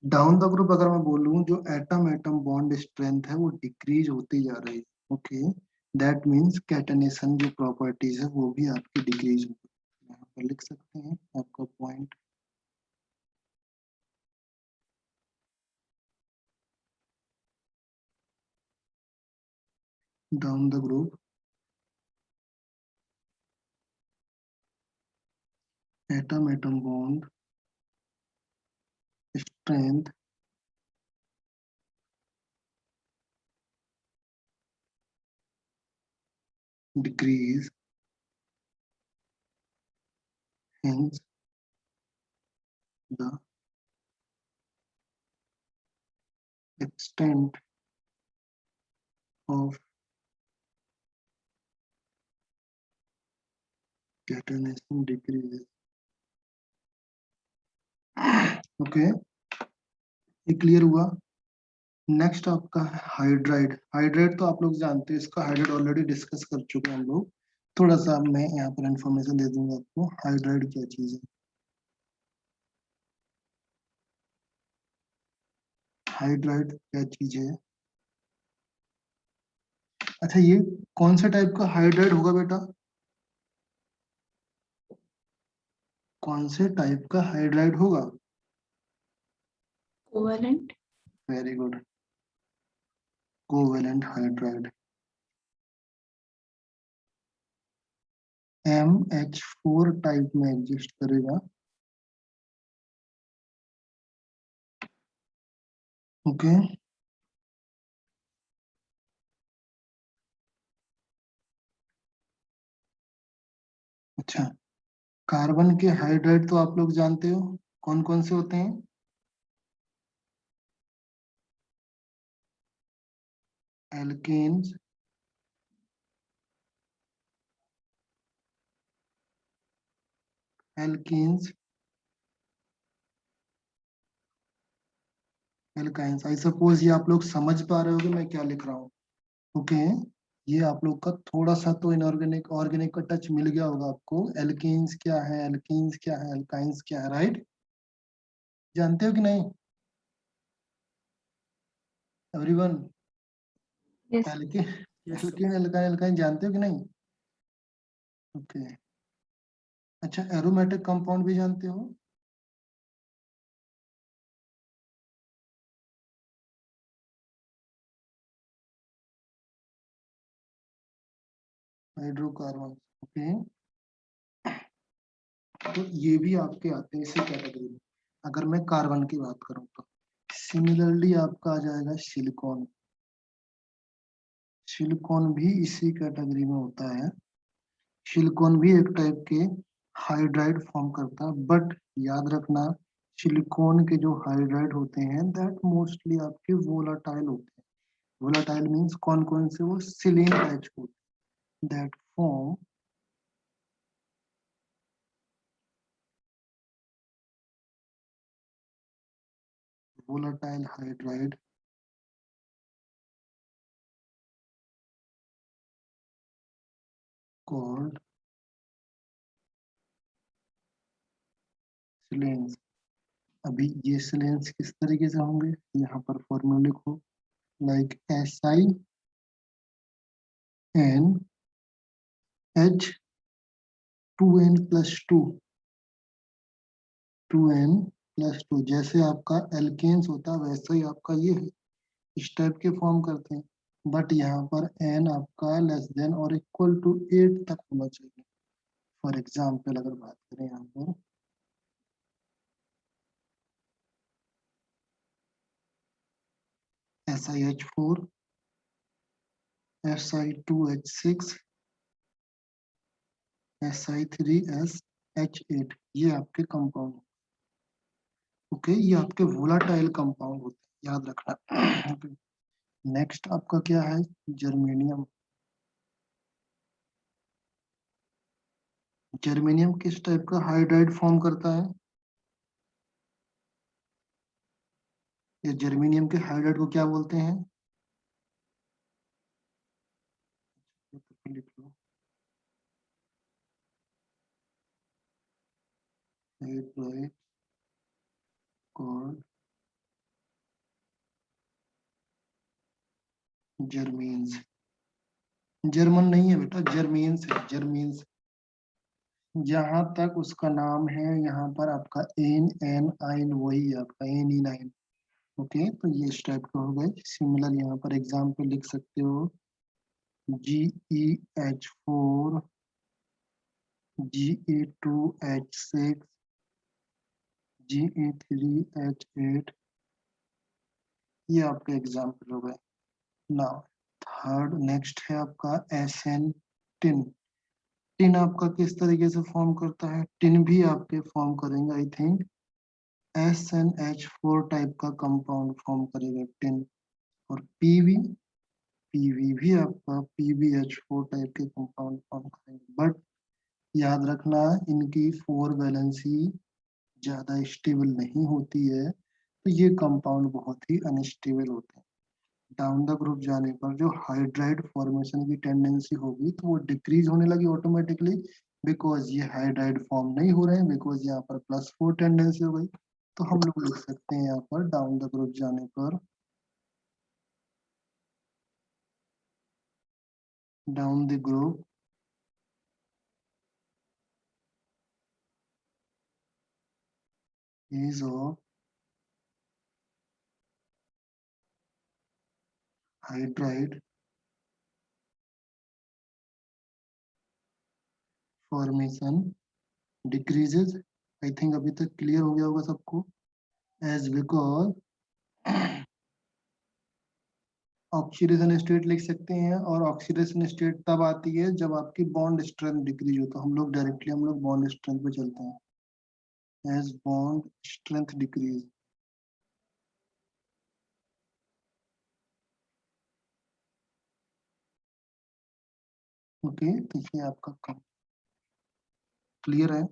down the group अगर मैं बोलूं जो एटम एटम बॉन्ड स्ट्रेंथ है वो डिक्रीज होती जा रही है। ओके, दैट मींस कैटेनेशन जो प्रॉपर्टीज है वो भी आपकी डिक्रीज होगी। यहाँ पर लिख सकते हैं आपका point. Down the group atom atom bond strength decrease, hence the extent of catenation decreases. Okay, ये क्लियर हुआ। नेक्स्ट आपका है हाइड्राइड। हाइड्राइड तो आप लोग जानते हैं, इसका हाइड्राइड ऑलरेडी डिस्कस कर चुके हैं हम लोग। थोड़ा सा मैं यहाँ पर इंफॉर्मेशन दे दूंगा आपको, हाइड्राइड क्या चीज है। हाइड्राइड क्या चीज है? अच्छा, ये कौन सा टाइप का हाइड्राइड होगा बेटा? कौन से टाइप का हाइड्राइड होगा? Covalent. Very good, covalent hydride. MH4 type में एग्जिस्ट करेगा। ओके, अच्छा, कार्बन के हाइड्राइड तो आप लोग जानते हो कौन कौन से होते हैं? Alkanes, alkenes, alkynes. I suppose ये आप लोग समझ पा रहे होगे मैं क्या लिख रहा हूँ। ओके, ये आप लोग का थोड़ा सा तो इनऑर्गेनिक ऑर्गेनिक का टच मिल गया होगा आपको। एल्केन्स क्या है, एल्कीन्स क्या है, एल्काइंस क्या है, राइट? जानते हो कि नहीं everyone? Yes. Alkane, alkene, alkyne, alkyne जानते हो कि नहीं? ओके, अच्छा, एरोमेटिक कंपाउंड भी जानते हो? हाइड्रोकार्बन। ओके, तो ये भी आपके आते हैं इसी कैटेगरी में। अगर मैं कार्बन की बात करूं तो सिमिलरली आपका आ जाएगा सिलिकॉन। सिलिकॉन भी इसी कैटेगरी में होता है। सिलिकॉन भी एक टाइप के हाइड्राइड फॉर्म करता है, बट याद रखना सिलिकॉन के जो हाइड्राइड होते हैं दैट मोस्टली आपके वोलाटाइल होते हैं। वोलाटाइल मींस कौन कौन से? वो सिलीन टाइप होते हैं that form volatile hydride called सिलेन्स। अभी ये सिलेन्स किस तरीके से होंगे, यहाँ पर फॉर्मूला लिखो, लाइक SiNH2n+2, 2n+2। जैसे आपका एल्केन्स होता है वैसे ही आपका ये है इस टाइप के फॉर्म करते हैं, बट यहाँ पर n आपका लेस देन और इक्वल टू 8 तक होना चाहिए। फॉर एग्जाम्पल अगर बात करें यहाँ पर SiH4, Si2H6, Si3SH8, ये आपके कंपाउंड, ओके, ये आपके वोलाटाइल कंपाउंड होते हैं, याद रखना। नेक्स्ट आपका क्या है, जर्मेनियम। जर्मेनियम किस टाइप का हाइड्राइड फॉर्म करता है, या जर्मेनियम के हाइड्राइड को क्या बोलते हैं, लिख लो, हाइड्राइड कॉल्ड जर्मीन्स। जर्मन नहीं है बेटा, जर्मीन्स है, जर्मीन्स। जहां तक उसका नाम है, यहाँ पर आपका एन एन आइन वही है आपका Ane9। ओके, तो ये इस टाइप का हो गए। सिमिलर यहाँ पर एग्जाम्पल लिख सकते हो, GeH4, Ge2H6, Ge3H8, ये आपके एग्जाम्पल हो गए। नाउ थर्ड नेक्स्ट है आपका SN टिन। टिन आपका किस तरीके से फॉर्म करता है, टिन भी आपके फॉर्म करेंगे आई थिंक SnH4 टाइप का कंपाउंड फॉर्म करेगा टिन। और पीवी, पीवी भी आपका PbH4 टाइप के कंपाउंड फॉर्म करेंगे, बट याद रखना इनकी 4 वैलेंसी ज्यादा स्टेबल नहीं होती है, तो ये कंपाउंड बहुत ही अनस्टेबल होते हैं। डाउन द ग्रुप जाने पर जो हाइड्राइड फॉर्मेशन की टेंडेंसी होगी तो वो डिक्रीज होने लगी ऑटोमेटिकली, बिकॉज ये हाइड्राइड फॉर्म नहीं हो रहे हैं, बिकॉज यहाँ पर +4 टेंडेंसी हो गई। तो हम लोग लिख सकते हैं यहाँ पर डाउन द ग्रुप जाने पर, down the group is of hydride formation decreases। I think अभी तक क्लियर हो गया होगा सबको, एज बिकॉज ऑक्सीडेशन स्टेट लिख सकते हैं, और ऑक्सीडेशन स्टेट तब आती है जब आपकी बॉन्ड स्ट्रेंथ डिक्रीज हो, तो हम लोग डायरेक्टली बॉन्ड स्ट्रेंथ पे चलते हैं, as bond strength decrease. Okay, तो ये आपका कम क्लियर है।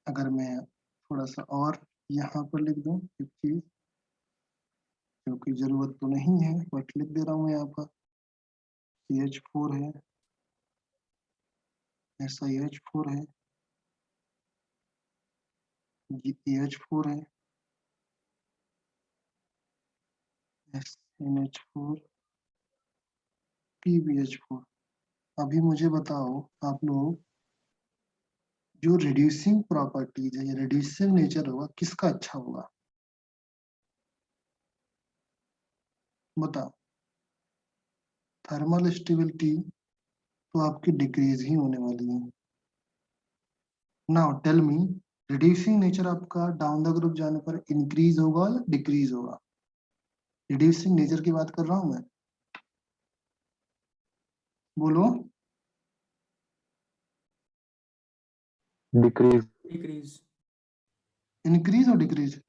अगर मैं थोड़ा सा और यहाँ पर लिख दूं एक चीज, क्योंकि जरूरत तो नहीं है बट लिख दे रहा हूँ यहाँ पर, CH4 है, SiH4 है, GeH4 है, SnH4, PbH4। अभी मुझे बताओ आप लोग, जो रिड्यूसिंग प्रॉपर्टीज है, ये रिड्यूसिंग नेचर होगा किसका अच्छा होगा, बताओ। थर्मल स्टेबिलिटी तो आपकी डिक्रीज ही होने वाली है। Now tell me, reducing nature आपका डाउन द ग्रुप जाने पर इंक्रीज होगा या डिक्रीज होगा, रिड्यूसिंग नेचर की बात कर रहा हूं मैं, बोलो। Decrease, decrease. इंक्रीज और डिक्रीज,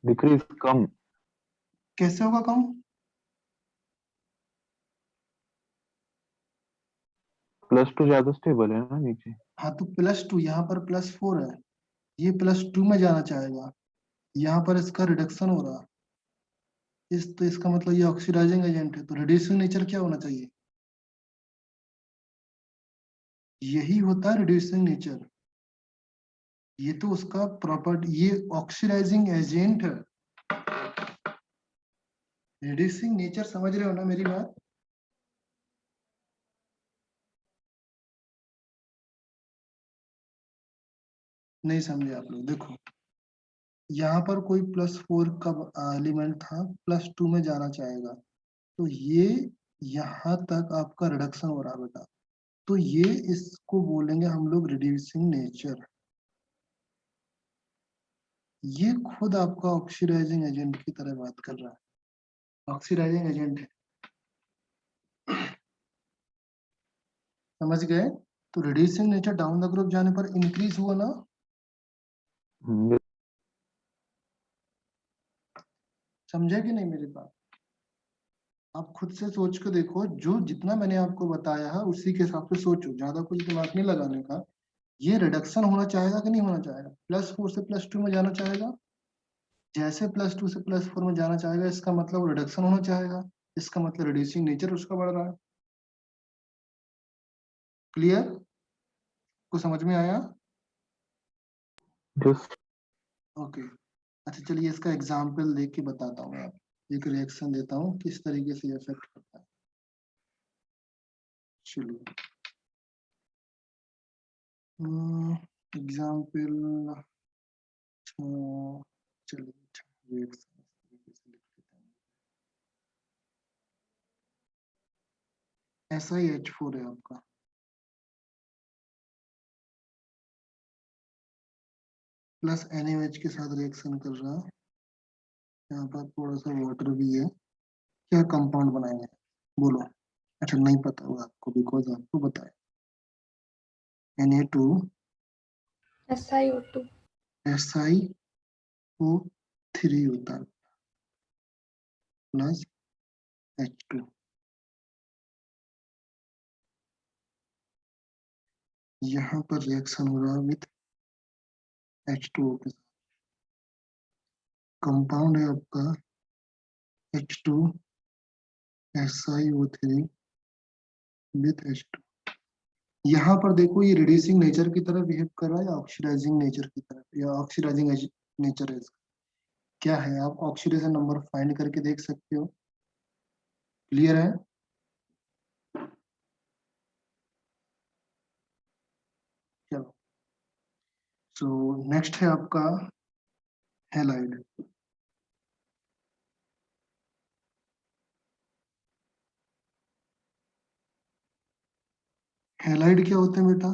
डिक्रीज कम। कैसे होगा कम, +2 ज्यादा स्टेबल है ना नीचे। हाँ तो +2, यहाँ पर +4 है, ये +2 में जाना चाहेगा, यहाँ पर इसका रिडक्शन हो रहा, इस तो इसका मतलब ये ऑक्सीडाइजिंग एजेंट है, तो रिड्यूसिंग नेचर क्या होना चाहिए, यही होता है रिड्यूसिंग नेचर। ये तो उसका प्रॉपर्टी, ये ऑक्सीडाइजिंग एजेंट है। रिड्यूसिंग नेचर समझ रहे हो ना मेरी बात, नहीं समझे आप लोग, देखो यहाँ पर कोई +4 का एलिमेंट था, +2 में जाना चाहेगा, तो ये यहाँ तक आपका रिडक्शन हो रहा है बेटा, तो ये इसको बोलेंगे हम लोग रिड्यूसिंग नेचर। ये खुद आपका ऑक्सीडाइजिंग एजेंट की तरह बात कर रहा है, ऑक्सीडाइजिंग एजेंट है, समझ गए? तो reducing nature down the group जाने पर इंक्रीज हुआ ना, समझे कि नहीं मेरी बात? आप खुद से सोच के देखो, जो जितना मैंने आपको बताया है उसी के हिसाब से सोचो, ज्यादा कुछ दिमाग नहीं लगाने का। ये रिडक्शन होना चाहेगा कि नहीं होना चाहेगा? +4 से +2 में जाना चाहेगा, जैसे +2 से +4 में जाना चाहेगा, इसका मतलब रिडक्शन होना चाहेगा, इसका मतलब रिड्यूसिंग नेचर उसका बढ़ रहा है। क्लियर? को समझ में आया? जस्ट ओके, अच्छा चलिए इसका एग्जाम्पल देख के बताता हूँ, आप एक रिएक्शन देता हूँ किस तरीके से इफेक्ट करता है। चलिए एग्जाम्पल, चलिए reaction इस तरीके से लिख देते हैं। SiH4 है आपका, प्लस NaOH के साथ रिएक्शन कर रहा है, यहाँ पर थोड़ा सा वाटर भी है, क्या कंपाउंड बनाएंगे बोलो? अच्छा नहीं पता होगा आपको, बिकॉज आपको बताया Na2 SiO2 SiO3 होता है प्लस H2, यहाँ पर रिएक्शन हो रहा है विथ H2O के साथ, कंपाउंड है आपका H2 SiO3 विथ H2। यहाँ पर देखो ये रिड्यूसिंग नेचर की तरह बिहेव कर रहा है या ऑक्सीडाइजिंग नेचर की तरफ, या ऑक्सीडाइजिंग नेचर है इसका, क्या है? आप ऑक्सीडेशन नंबर फाइंड करके देख सकते हो। क्लियर है? चलो, सो नेक्स्ट है आपका हैलाइड। हैलाइड क्या होते हैं बेटा?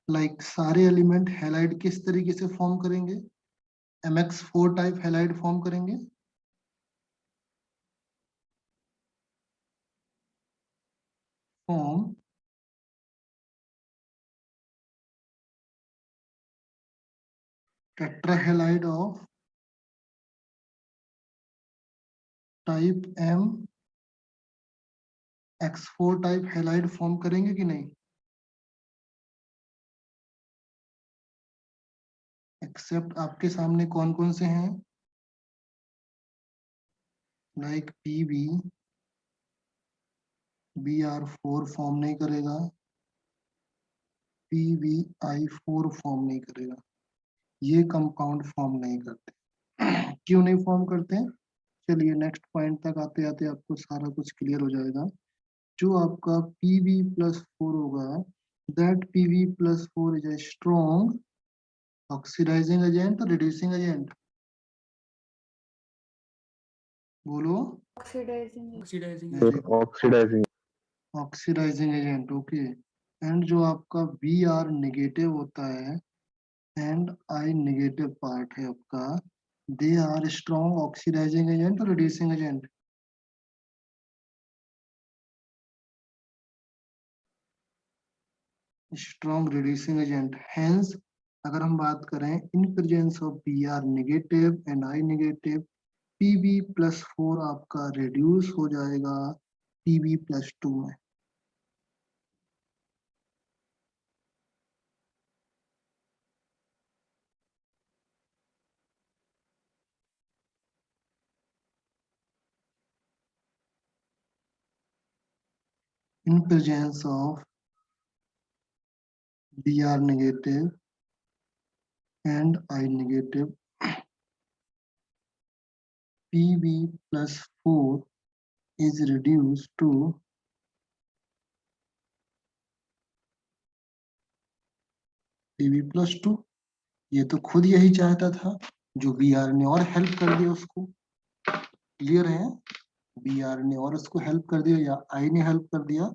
लाइक सारे एलिमेंट हैलाइड किस तरीके से फॉर्म करेंगे? MX4 टाइप हैलाइड फॉर्म करेंगे, form tetrahalide of type M, X4 type halide form करेंगे कि नहीं? एक्सेप्ट आपके सामने कौन कौन से हैं, लाइक PB Br4 फॉर्म नहीं करेगा, PbI4 फॉर्म नहीं करेगा, ये कंपाउंड फॉर्म नहीं करते। क्यों नहीं फॉर्म करते? चलिए नेक्स्ट पॉइंट तक आते आते आपको सारा कुछ क्लियर हो जाएगा। जो आपका Pb+4 होगा, that Pb+4 is a strong oxidising agent और रिड्यूसिंग एजेंट, बोलो। Oxidising oxidising oxidising agent, okay. And जो आपका Br नेगेटिव होता है एंड I नेगेटिव पार्ट है आपका, they are strong oxidising agent और reducing agent. Strong reducing agent, hence अगर हम बात करें in presence of Br negative and I negative, Pb+4 आपका रिड्यूस हो जाएगा Pb+2 में। In presence of Br negative and I negative, Pb+4 is reduced to Pb+2। ये तो खुद यही चाहता था, जो Br ने और हेल्प कर दिया उसको, क्लियर है, Br ने और उसको हेल्प कर दिया या I ने हेल्प कर दिया।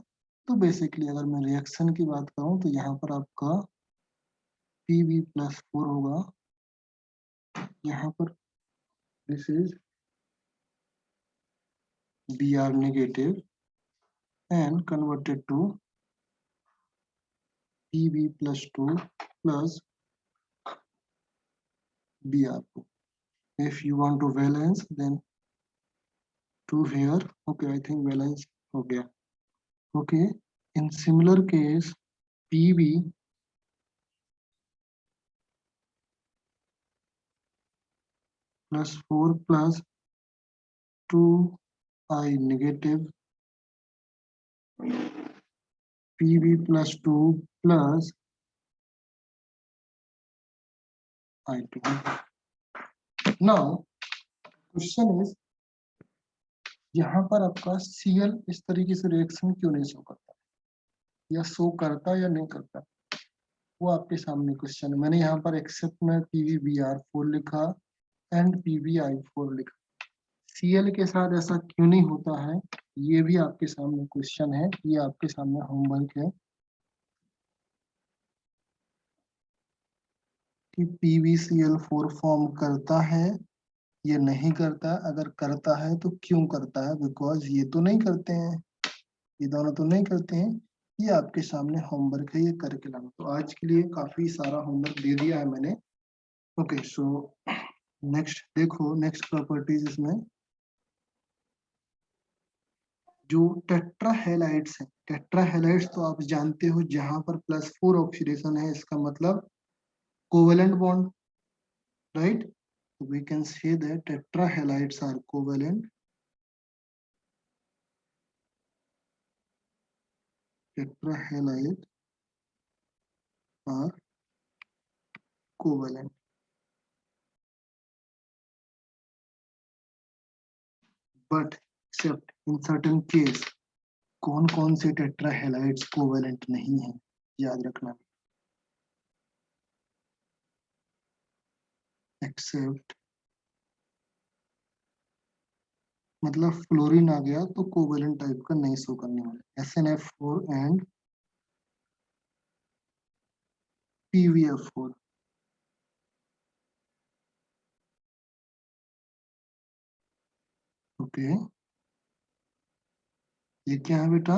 तो बेसिकली अगर मैं रिएक्शन की बात करूं तो यहाँ पर आपका Pb+4 होगा, यहाँ पर this is Br negative and converted to Pb+2 plus Br2. If you want to valence, then 2 here. Okay, I think valence हो गया. Okay, in similar case, Pb plus 4 plus 2I negative, Pb plus 2 plus I2. Now, question is, यहाँ पर आपका Cl इस तरीके से reaction क्यों नहीं शो करता, या शो करता या नहीं करता, वो आपके सामने क्वेश्चन है। मैंने यहाँ पर एक्सेप्ट में PbBr4 लिखा एंड PbI4 लिखा। Cl के साथ ऐसा क्यों नहीं होता है, ये भी आपके सामने क्वेश्चन है, ये आपके सामने होमवर्क है कि PbCl4 फॉर्म करता है ये नहीं करता, अगर करता है तो क्यों करता है, बिकॉज ये तो नहीं करते हैं, ये दोनों तो नहीं करते हैं। ये आपके सामने होमवर्क है, ये करके लाना। तो आज के लिए काफी सारा होमवर्क दे दिया है मैंने। ओके, सो नेक्स्ट देखो, नेक्स्ट प्रॉपर्टीज इसमें जो टेट्राहेलाइड्स है, टेट्राहेलाइड्स तो आप जानते हो जहां पर +4 ऑक्सीडेशन है, इसका मतलब covalent bond, right. We can say that tetrahalides are covalent. Tetrahalides are covalent. But except in certain case, कौन-कौन से tetrahalides covalent नहीं है, याद रखना। Except मतलब फ्लोरीन आ गया तो कोवेलेंट टाइप का नहीं शो करने वाला, SnF4 एंड PbF4। ओके, ये क्या है बेटा,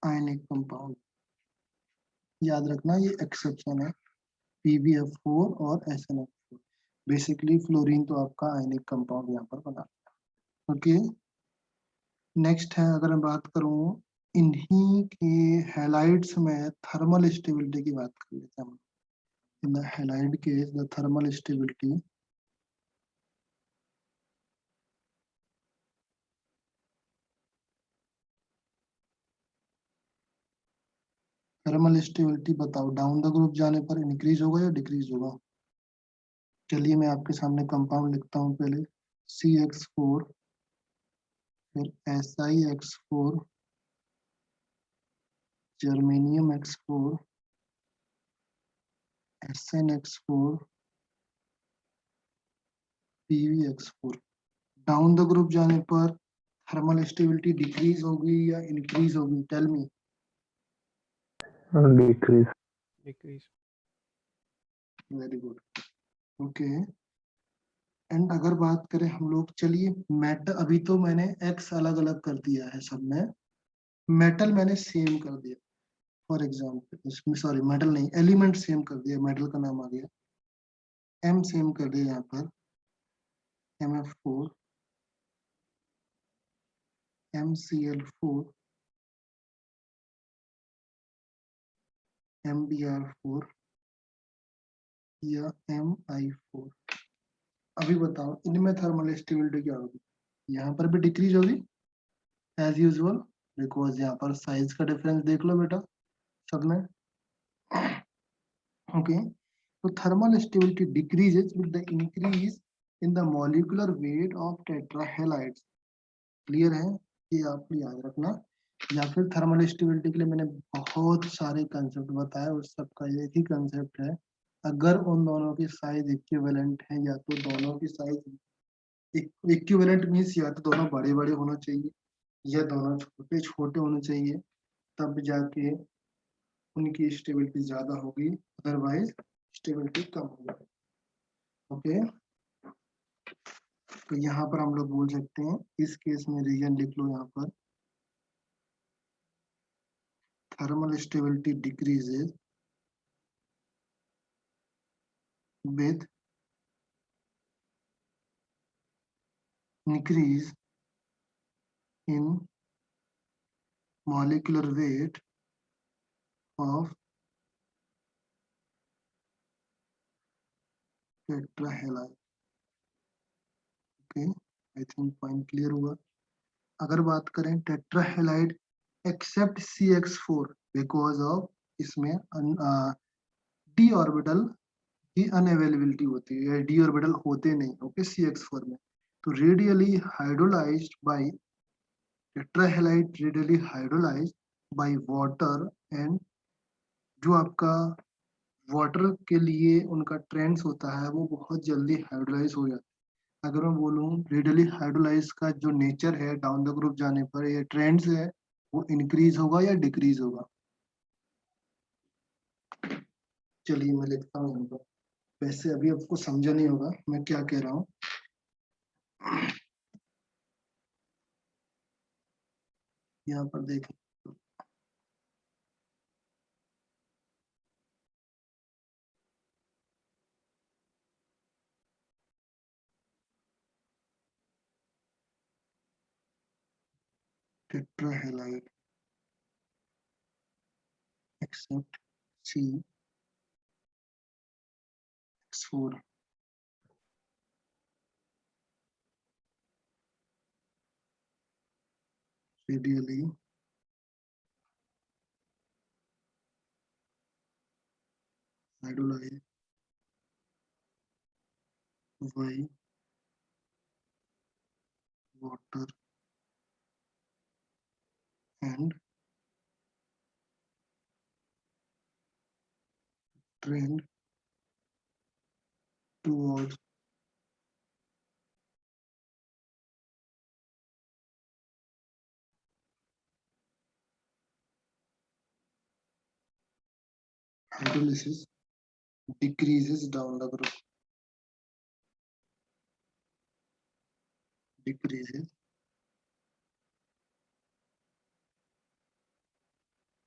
आयनिक कंपाउंड, याद रखना ये एक्सेप्शन है, PbF4 और SnF4। बेसिकली फ्लोरीन तो आपका आयनिक कंपाउंड यहाँ पर बना। ओके, नेक्स्ट है, अगर मैं बात करूं इन्हीं के हैलाइड्स में थर्मल स्टेबिलिटी की बात कर लेते हैं हम। In the halide case the thermal stability बताओ, डाउन द ग्रुप जाने पर इंक्रीज होगा या डिक्रीज होगा। चलिए मैं आपके सामने कंपाउंड लिखता हूँ, पहले CH4, फिर SiX4, germanium X4, SnX4, PbX4। Down the group जाने पर थर्मल स्टेबिलिटी डिक्रीज होगी या इंक्रीज होगी, tell me. Decrease. Decrease. Very good. Okay, and अगर बात करें हम लोग, चलिए मेटल, अभी तो मैंने एक्स अलग अलग कर दिया है सब में, मेटल मैंने सेम कर दिया। फॉर एग्जाम्पल इसमें, सॉरी मेटल नहीं, एलिमेंट सेम कर दिया, मेटल का नाम आ गया, M सेम कर दिया यहाँ पर, MF4, MCl4, MBr4 या MI4। अभी बताओ इनमें थर्मल स्टेबिलिटी क्या होगी, यहाँ पर भी डिक्रीज होगी एज यूजुअल, बिकॉज यहाँ पर साइज का डिफरेंस देख लो बेटा सब में। ओके, तो thermal stability decreases with the increase in the molecular weight of tetrahalides। Clear है, ये आपको याद रखना, या फिर थर्मल स्टेबिलिटी के लिए मैंने बहुत सारे कंसेप्ट बताए, उस सबका एक ही कंसेप्ट है, अगर उन दोनों की साइज इक्विवेलेंट है, या तो दोनों की साइज इक्विवेलेंट मीन्स या तो दोनों बड़े बड़े होना चाहिए या दोनों छोटे छोटे होने चाहिए, तब जाके उनकी स्टेबिलिटी ज्यादा होगी, अदरवाइज स्टेबिलिटी कम होगी। ओके, तो यहाँ पर हम लोग बोल सकते हैं, इस केस में रीजन लिख लो यहाँ पर, thermal stability decreases with increase in molecular weight of tetrahalide। Okay, I think point clear हुआ। अगर बात करें टेट्राहेलाइड एक्सेप्ट CH4 बिकॉज ऑफ इसमें डी ऑर्बिटल की अनअवेलेबिलिटी होती है, डी ऑर्बिटल होते नहीं, ओके, CH4 में। तो readily hydrolyzed by tetrahalide, readily hydrolyzed by water, and जो आपका वाटर के लिए उनका ट्रेंड्स होता है वो बहुत जल्दी हाइड्रोलाइज हो जाता है। अगर मैं बोलूँ रेडियली हाइड्रोलाइज का जो नेचर है डाउन द ग्रुप जाने पर, ये ट्रेंड्स है, वो इंक्रीज होगा या डिक्रीज होगा। चलिए मैं लिखता हूँ यहाँ पर, वैसे अभी आपको समझा नहीं होगा मैं क्या कह रहा हूँ। यहाँ पर देखें, tetrahalide except CH4 readily hydrolyzed by water and trend towards hydrolysis decreases down the group, decreases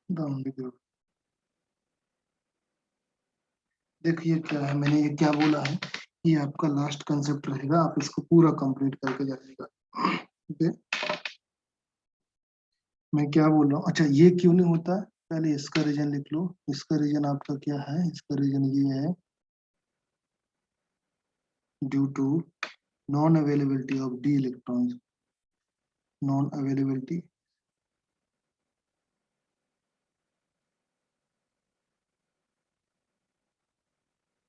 down the group। देखिए क्या है, मैंने ये क्या बोला है, ये आपका लास्ट कंसेप्ट रहेगा, आप इसको पूरा कंप्लीट करके जाइएगा। ठीक है, मैं क्या बोल रहा हूँ, अच्छा ये क्यों नहीं होता, पहले इसका रीजन लिख लो। इसका रीजन आपका क्या है, इसका रीजन ये है, due to non availability of D electrons, non availability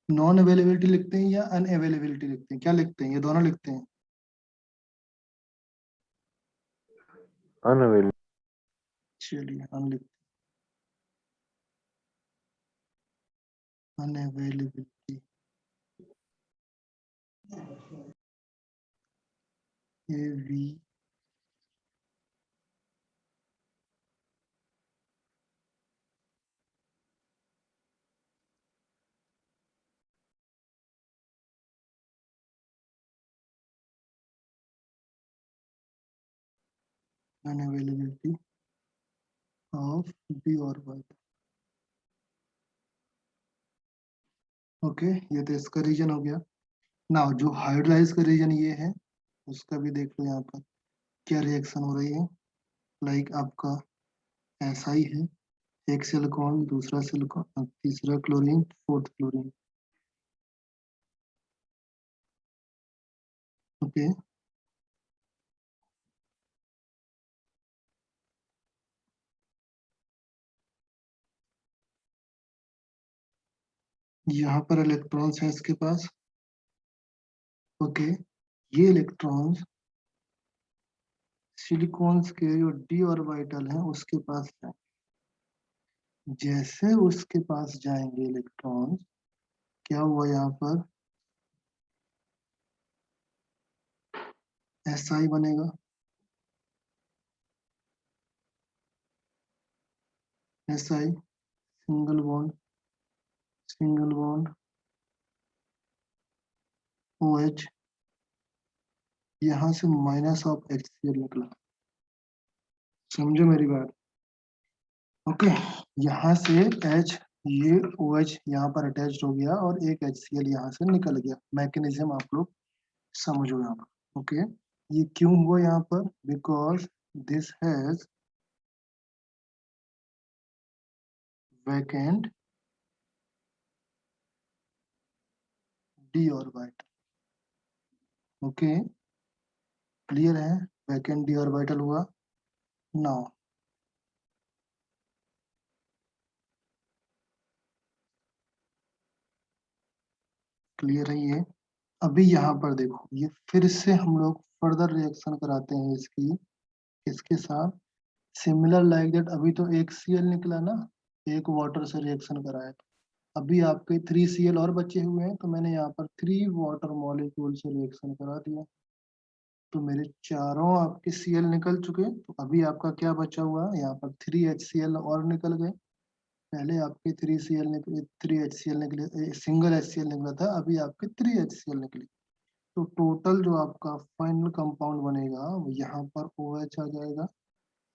non availability लिखते हैं या अनअवेलेबिलिटी लिखते हैं, क्या लिखते हैं, ये दोनों लिखते हैं। अनअवेलेबल। चलिए हम लिखते हैं unavailability, AV unavailability of d orbital। Okay, ये तो इसका रीजन हो गया ना। जो हाइड्रोलाइज का रीजन ये है, उसका भी देख लो यहाँ पर क्या रिएक्शन हो रही है। लाइक आपका ऐसा ही है, एक सिलिकॉन, दूसरा सिलिकॉन, तीसरा क्लोरीन, फोर्थ क्लोरीन। ओके, यहाँ पर इलेक्ट्रॉन्स हैं इसके पास। ओके, ये इलेक्ट्रॉन्स सिलिकॉन्स के जो डी ऑर्बिटल है उसके पास जाएंगे। जैसे उसके पास जाएंगे इलेक्ट्रॉन, क्या हुआ यहाँ पर, SI बनेगा, SI सिंगल बॉन्ड OH, यहाँ से माइनस ऑफ HCl निकला। समझो मेरी बात? ओके, यहाँ से H, ये OH यहाँ पर अटैच हो गया और एक HCl यहाँ से निकल गया। मैकेनिज्म आप लोग समझो यहाँ पर। ओके, ये क्यों हुआ यहाँ पर, because this has vacant D orbital. Okay, clear है, वैकेंट डी ऑर्बिटल हुआ। नाउ क्लियर है ये। अभी यहाँ पर देखो, ये फिर से हम लोग फर्दर रिएक्शन कराते हैं इसकी, इसके साथ सिमिलर लाइक दैट। अभी तो एक Cl निकला ना, एक वाटर से रिएक्शन कराया, अभी आपके 3Cl और बचे हुए हैं, तो मैंने यहाँ पर 3 वाटर मॉलिक्यूल से रिएक्शन करा दिया, तो मेरे चारों आपके Cl निकल चुके। तो अभी आपका क्या बचा हुआ है, यहाँ पर 3 HCl और निकल गए। पहले आपके 3Cl निकले, 3 HCl निकले, सिंगल HCl निकला था, अभी आपके 3 HCl निकले। तो टोटल जो आपका फाइनल कंपाउंड बनेगा वो यहाँ पर OH आ जाएगा,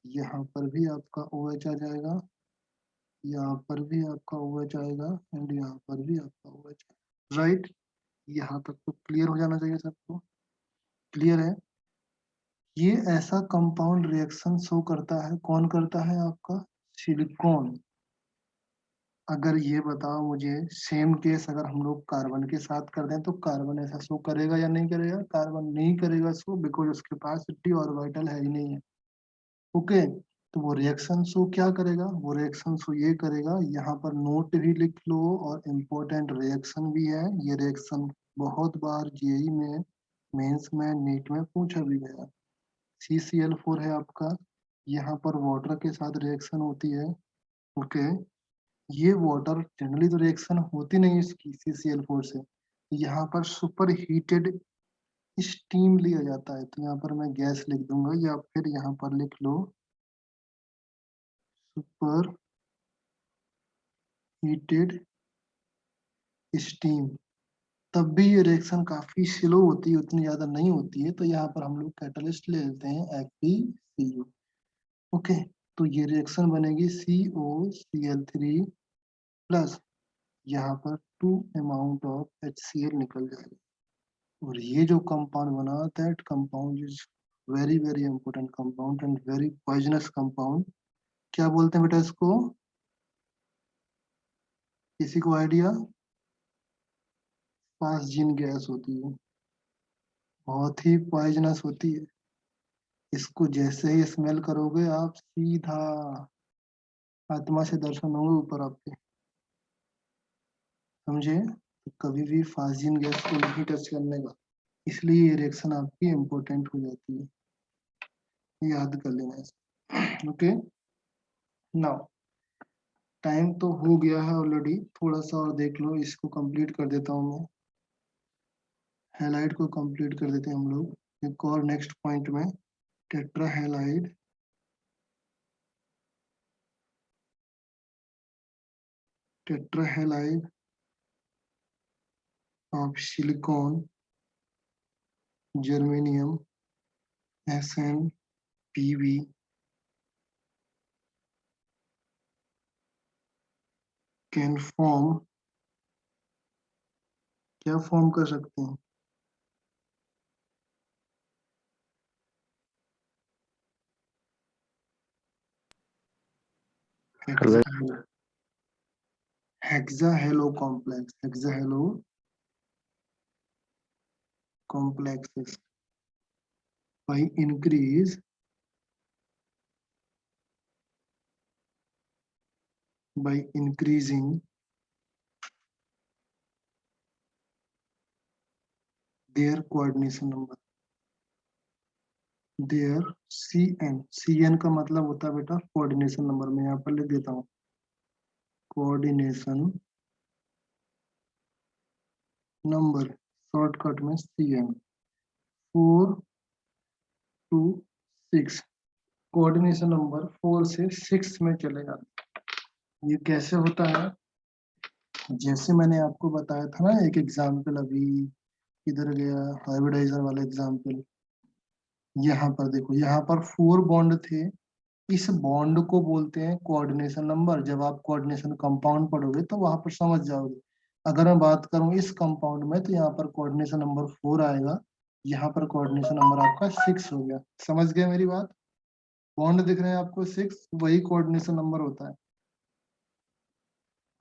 यहाँ पर भी आपका OH आ जाएगा, यहाँ पर भी आपका OH आएगा एंड यहाँ पर भी आपका OH आएगा। राइट, यहाँ तक तो क्लियर हो जाना चाहिए सबको। क्लियर है? ये ऐसा कंपाउंड रिएक्शन शो करता है, कौन करता है, आपका सिलिकॉन। अगर ये बताओ मुझे, सेम केस अगर हम लोग कार्बन के साथ कर दें तो कार्बन ऐसा शो करेगा या नहीं करेगा? कार्बन नहीं करेगा शो, बिकॉज उसके पास डी ऑर्बिटल है ही नहीं है। ओके, तो वो रिएक्शन शो क्या करेगा, वो रिएक्शन शो ये करेगा, यहाँ पर नोट भी लिख लो और इम्पोर्टेंट रिएक्शन भी है। ये रिएक्शन बहुत बार जेई में, मेंस में, नीट में पूछा भी गया। CCl4 है आपका, यहाँ पर वाटर के साथ रिएक्शन होती है। ओके, ये वाटर जनरली तो रिएक्शन होती नहीं इसकी CCl4 से, यहाँ पर सुपर हीटेड स्टीम लिया जाता है। तो यहाँ पर मैं गैस लिख दूंगा, या फिर यहाँ पर लिख लो सुपर हीटेड स्टीम। तब भी ये रिएक्शन काफी स्लो होती है, उतनी ज्यादा नहीं होती है, तो यहाँ पर हम लोग कैटलिस्ट ले लेते हैं FeCu। ओके, तो ये रिएक्शन बनेगी COCl3 प्लस यहाँ पर 2 अमाउंट ऑफ HCl निकल जाएगा, और ये जो कंपाउंड बना, that compound is very very important compound and very poisonous compound. क्या बोलते हैं बेटा इसको, किसी को आइडिया? फास्जिन गैस होती है, बहुत ही पॉइजनस होती है। इसको जैसे ही स्मेल करोगे आप, सीधा आत्मा से दर्शन होंगे ऊपर आपके। समझे? तो कभी भी फास्जिन गैस को नहीं टच करने का, इसलिए ये रिएक्शन आपकी इम्पोर्टेंट हो जाती है, याद कर लेना इसे। ओके, नाउ टाइम तो हो गया है ऑलरेडी, थोड़ा सा और देख लो, इसको कंप्लीट कर देता हूँ मैं, हैलाइड को कंप्लीट कर देते हैं हम लोग एक और नेक्स्ट पॉइंट में। Tetrahalide, tetrahalide of silicon, germanium, SnPb can form, क्या फॉर्म कर सकते हैं, hexahalo complex, hexahalo complexes by increasing their coordination number. Their CN का मतलब होता है बेटा कोऑर्डिनेशन नंबर। मैं यहाँ पर लिख देता हूँ कोऑर्डिनेशन नंबर, शॉर्टकट में CN 4 to 6। कोऑर्डिनेशन नंबर 4 से 6 में चलेगा। ये कैसे होता है? जैसे मैंने आपको बताया था ना एक एग्जाम्पल, अभी इधर गया हाइब्रिडाइजर वाला एग्जाम्पल। यहाँ पर देखो, यहाँ पर 4 बॉन्ड थे, इस बॉन्ड को बोलते हैं कोऑर्डिनेशन नंबर। जब आप कोऑर्डिनेशन कंपाउंड पढ़ोगे तो वहां पर समझ जाओगे। अगर मैं बात करूं इस कंपाउंड में, तो यहाँ पर कोऑर्डिनेशन नंबर 4 आएगा, यहाँ पर कोऑर्डिनेशन नंबर आपका 6 हो गया। समझ गए मेरी बात? बॉन्ड दिख रहे हैं आपको 6, वही कोऑर्डिनेशन नंबर होता है।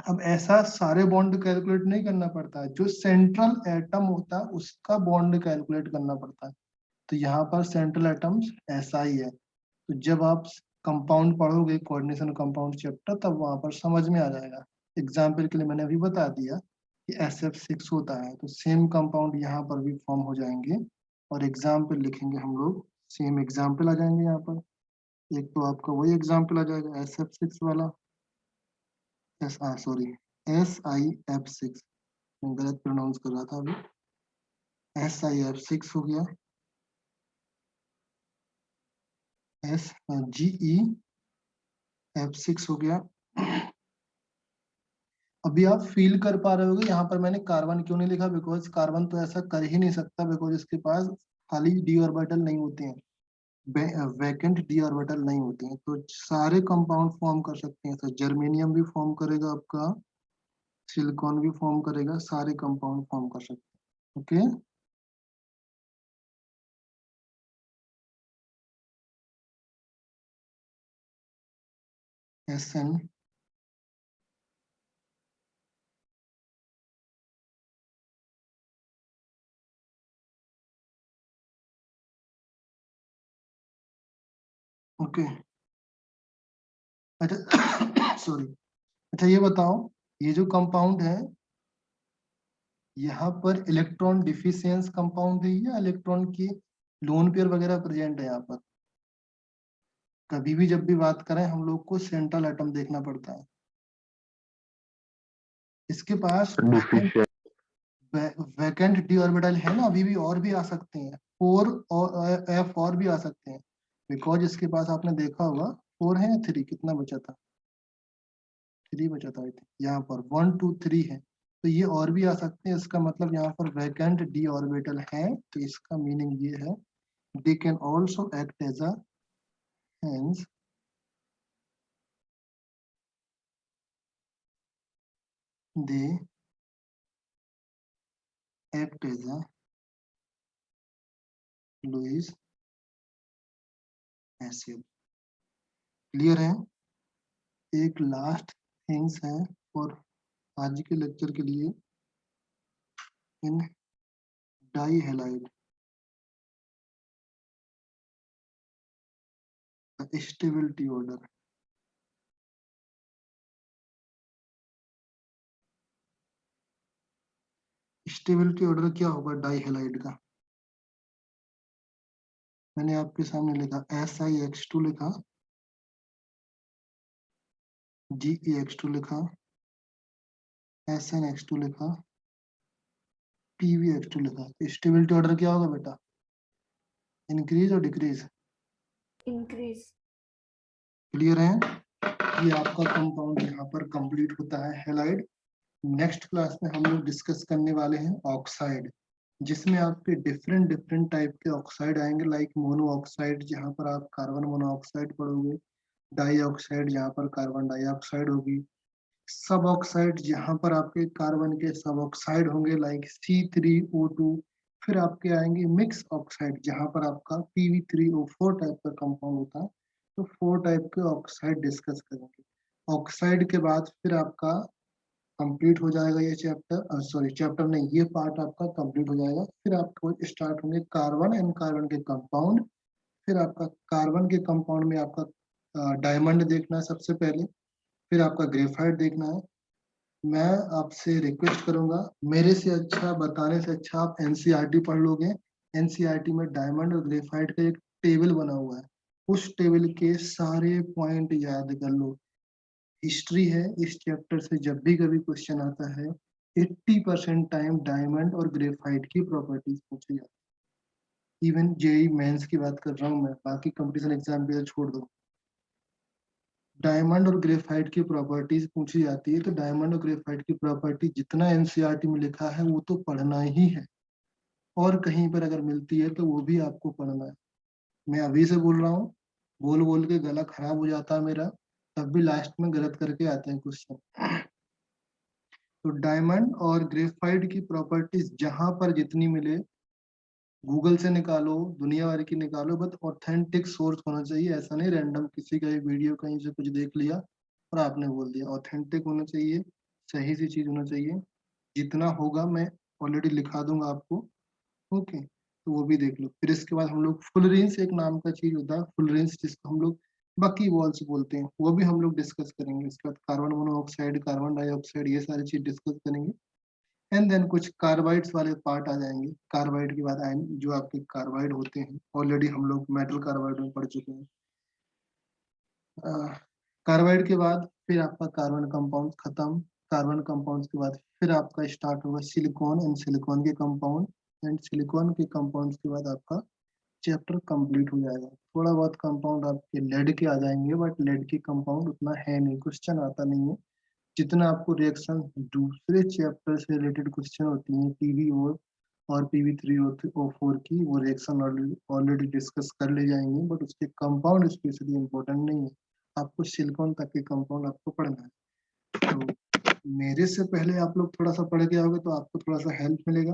अब ऐसा सारे बॉन्ड कैलकुलेट नहीं करना पड़ता है, जो सेंट्रल एटम होता है उसका बॉन्ड कैलकुलेट करना पड़ता है। तो यहाँ पर सेंट्रल एटम्स ऐसा ही है। तो जब आप कंपाउंड पढ़ोगे कोऑर्डिनेशन कंपाउंड चैप्टर, तब वहां पर समझ में आ जाएगा। एग्जाम्पल के लिए मैंने अभी बता दिया कि SF6 होता है, तो सेम कंपाउंड यहाँ पर भी फॉर्म हो जाएंगे और एग्जाम्पल लिखेंगे हम लोग, सेम एग्जाम्पल आ जाएंगे यहाँ पर। एक तो आपका वही एग्जाम्पल आ जाएगा SF6 वाला, SIF6, मैं गलत प्रोनाउंस कर रहा था अभी। SIF6 हो गया, GEF6 हो गया। अभी आप फील कर पा रहे होगे यहाँ पर मैंने कार्बन क्यों नहीं लिखा, बिकॉज कार्बन तो ऐसा कर ही नहीं सकता, बिकॉज इसके पास खाली d ऑर्बिटल नहीं होते हैं, वैकेंट d ऑर्बिटल नहीं होते हैं। तो सारे कंपाउंड फॉर्म कर सकते हैं। तो जर्मेनियम भी फॉर्म करेगा आपका, सिलिकॉन भी फॉर्म करेगा, सारे कंपाउंड फॉर्म कर सकते हैं। Okay, SN okay. अच्छा सॉरी, अच्छा ये बताओ, ये जो कंपाउंड है यहाँ पर इलेक्ट्रॉन डिफिशियंस कंपाउंड है या इलेक्ट्रॉन की लोन पेयर वगैरह प्रेजेंट है? यहाँ पर कभी भी जब भी बात करें हम लोग को सेंट्रल एटम देखना पड़ता है। इसके पास वैकेंट d ऑर्बिटल है ना, अभी भी और भी आ सकते हैं, 4 और F और भी आ सकते हैं, बिकॉज इसके पास आपने देखा होगा 4 है या 3, कितना बचा था? 3 बचा था आई थिंक। यहाँ पर 1 2 3 है, तो ये और भी आ सकते हैं। इसका मतलब यहाँ पर वैकेंट d ऑर्बिटल है, तो इसका मीनिंग ये है they can also act as a hence they act as a Lewis acid। Clear है? एक लास्ट थिंग्स है और आज के लेक्चर के लिए, in dihalide stability order. Stability order क्या होगा डाई हैलाइड का? मैंने आपके सामने लिखा SiX2 लिखा, GeX2 लिखा, SnX2 लिखा, PbX2 लिखा। स्टेबिलिटी ऑर्डर क्या होगा बेटा? इंक्रीज और डिक्रीज? इंक्रीज। क्लियर है? ये आपका कंपाउंड यहाँ पर कंप्लीट होता है हैलाइड। नेक्स्ट क्लास में हम लोग डिस्कस करने वाले हैं ऑक्साइड, जिसमें आपके डिफरेंट डिफरेंट टाइप के ऑक्साइड आएंगे, लाइक मोनो ऑक्साइड जहाँ पर आप कार्बन मोनोऑक्साइड पढ़ोगे, डाई ऑक्साइड जहाँ पर कार्बन डाइऑक्साइड होगी, सब ऑक्साइड जहाँ पर आपके कार्बन के सब ऑक्साइड होंगे लाइक C3O2। फिर आपके आएंगे मिक्स ऑक्साइड जहाँ पर आपका PB3O4 टाइप का कंपाउंड होता है। तो 4 टाइप के ऑक्साइड डिस्कस करेंगे। ऑक्साइड के बाद फिर आपका कंप्लीट हो जाएगा ये चैप्टर, सॉरी चैप्टर नहीं, ये पार्ट आपका कंप्लीट हो जाएगा। फिर आपको स्टार्ट होंगे कार्बन एंड कार्बन के कंपाउंड। फिर आपका कार्बन के कंपाउंड में आपका डायमंड देखना है सबसे पहले, फिर आपका ग्रेफाइट देखना है। मैं आपसे रिक्वेस्ट करूंगा, मेरे से अच्छा बताने से अच्छा आप NCERT पढ़ लोगे। NCERT में डायमंड और ग्रेफाइट का एक टेबल बना हुआ है, उस टेबल के सारे पॉइंट याद कर लो। हिस्ट्री है, इस चैप्टर से जब भी कभी क्वेश्चन आता है 80% टाइम डायमंड और ग्रेफाइट की प्रॉपर्टीज पूछी जाती है। इवन जेई मेंस की बात कर रहा हूँ मैं, बाकी कंपटीशन एग्जाम भी छोड़ दो, डायमंड और ग्रेफाइट की प्रॉपर्टीज पूछी जाती है। तो डायमंड और ग्रेफाइट की प्रॉपर्टी जितना एनसीईआरटी में लिखा है वो तो पढ़ना ही है, और कहीं पर अगर मिलती है तो वो भी आपको पढ़ना है। मैं अभी से बोल रहा हूँ, बोल बोल के गला खराब हो जाता है मेरा, तब भी लास्ट में गलत करके आते हैं क्वेश्चन। तो डायमंड और ग्रेफाइट की प्रॉपर्टीज जहां पर जितनी मिले गूगल से निकालो, दुनिया भर की निकालो, बट ऑथेंटिक सोर्स होना चाहिए। ऐसा नहीं रैंडम किसी का वीडियो कहीं से कुछ देख लिया और आपने बोल दिया। ऑथेंटिक होना चाहिए, सही सी चीज होना चाहिए। जितना होगा मैं ऑलरेडी लिखा दूंगा आपको, ओके, तो वो भी देख लो। फिर इसके बाद हम लोग फुल रेंज एक नाम का चीज होता है, फुल रेंज जिसको हम लोग बाकी वॉल्स बोलते हैं, वो भी हम लोग डिस्कस करेंगे। इसके बाद कार्बन मोनोऑक्साइड, कार्बन डाइऑक्साइड, ये सारी चीज डिस्कस करेंगे। एंड देन कुछ कार्बाइड्स वाले पार्ट आ जाएंगे। कार्बाइड के बाद आयन, जो आपके कार्बाइड होते हैं, ऑलरेडी हम लोग मेटल कार्बाइड में पढ़ चुके हैं। कार्बाइड के बाद फिर आपका कार्बन कंपाउंड खत्म। कार्बन कंपाउंड के बाद फिर आपका स्टार्ट होगा सिलिकॉन एंड सिलिकॉन के कंपाउंड, एंड सिलिकॉन के कंपाउंड के बाद आपका चैप्टर कंप्लीट हो जाएगा। थोड़ा बहुत कंपाउंड आपके लेड के आ जाएंगे, बट लेड के कंपाउंड उतना है नहीं, क्वेश्चन आता नहीं है। जितना आपको रिएक्शन दूसरे चैप्टर से रिलेटेड क्वेश्चन होती हैं, पीवी और PV3O4 की, वो रिएक्शन ऑलरेडी डिस्कस कर ले जाएंगे, बट उसके कंपाउंड स्पेशली इंपॉर्टेंट नहीं है। आपको सिलिकॉन तक के कंपाउंड आपको पढ़ना है। तो मेरे से पहले आप लोग थोड़ा सा पढ़ के आओगे तो आपको थोड़ा सा हेल्प मिलेगा।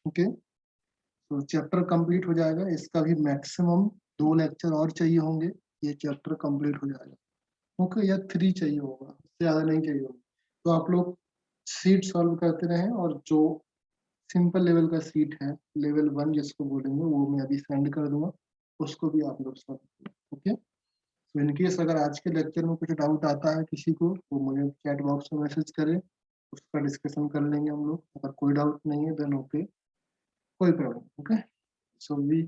ओके, तो चैप्टर कंप्लीट हो जाएगा। इसका भी मैक्सिमम 2 लेक्चर और चाहिए होंगे, ये चैप्टर कंप्लीट हो जाएगा। ओके, या 3 चाहिए होगा, उससे ज़्यादा नहीं चाहिए होगा। तो आप लोग सीट सॉल्व करते रहें, और जो सिंपल लेवल का सीट है, लेवल 1 जिसको बोलेंगे, वो मैं अभी सेंड कर दूंगा, उसको भी आप लोग सॉल्व करें। ओके, तो इनकेस अगर आज के लेक्चर में कुछ डाउट आता है किसी को, तो मुझे चैट बॉक्स में मैसेज करें, उसका डिस्कशन कर लेंगे हम लोग। अगर कोई डाउट नहीं है देन ओके, कोई problem. Okay, so we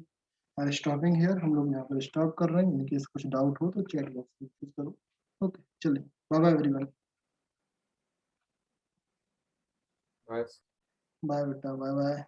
are stopping here, हम लोग यहाँ पर स्टॉप कर रहे हैं। इनकेस कुछ डाउट हो तो चैट बॉक्स में मैसेज करो। ओके, चलिए, बाय बाय एवरीवन। बस बाय बेटा, बाय बाय।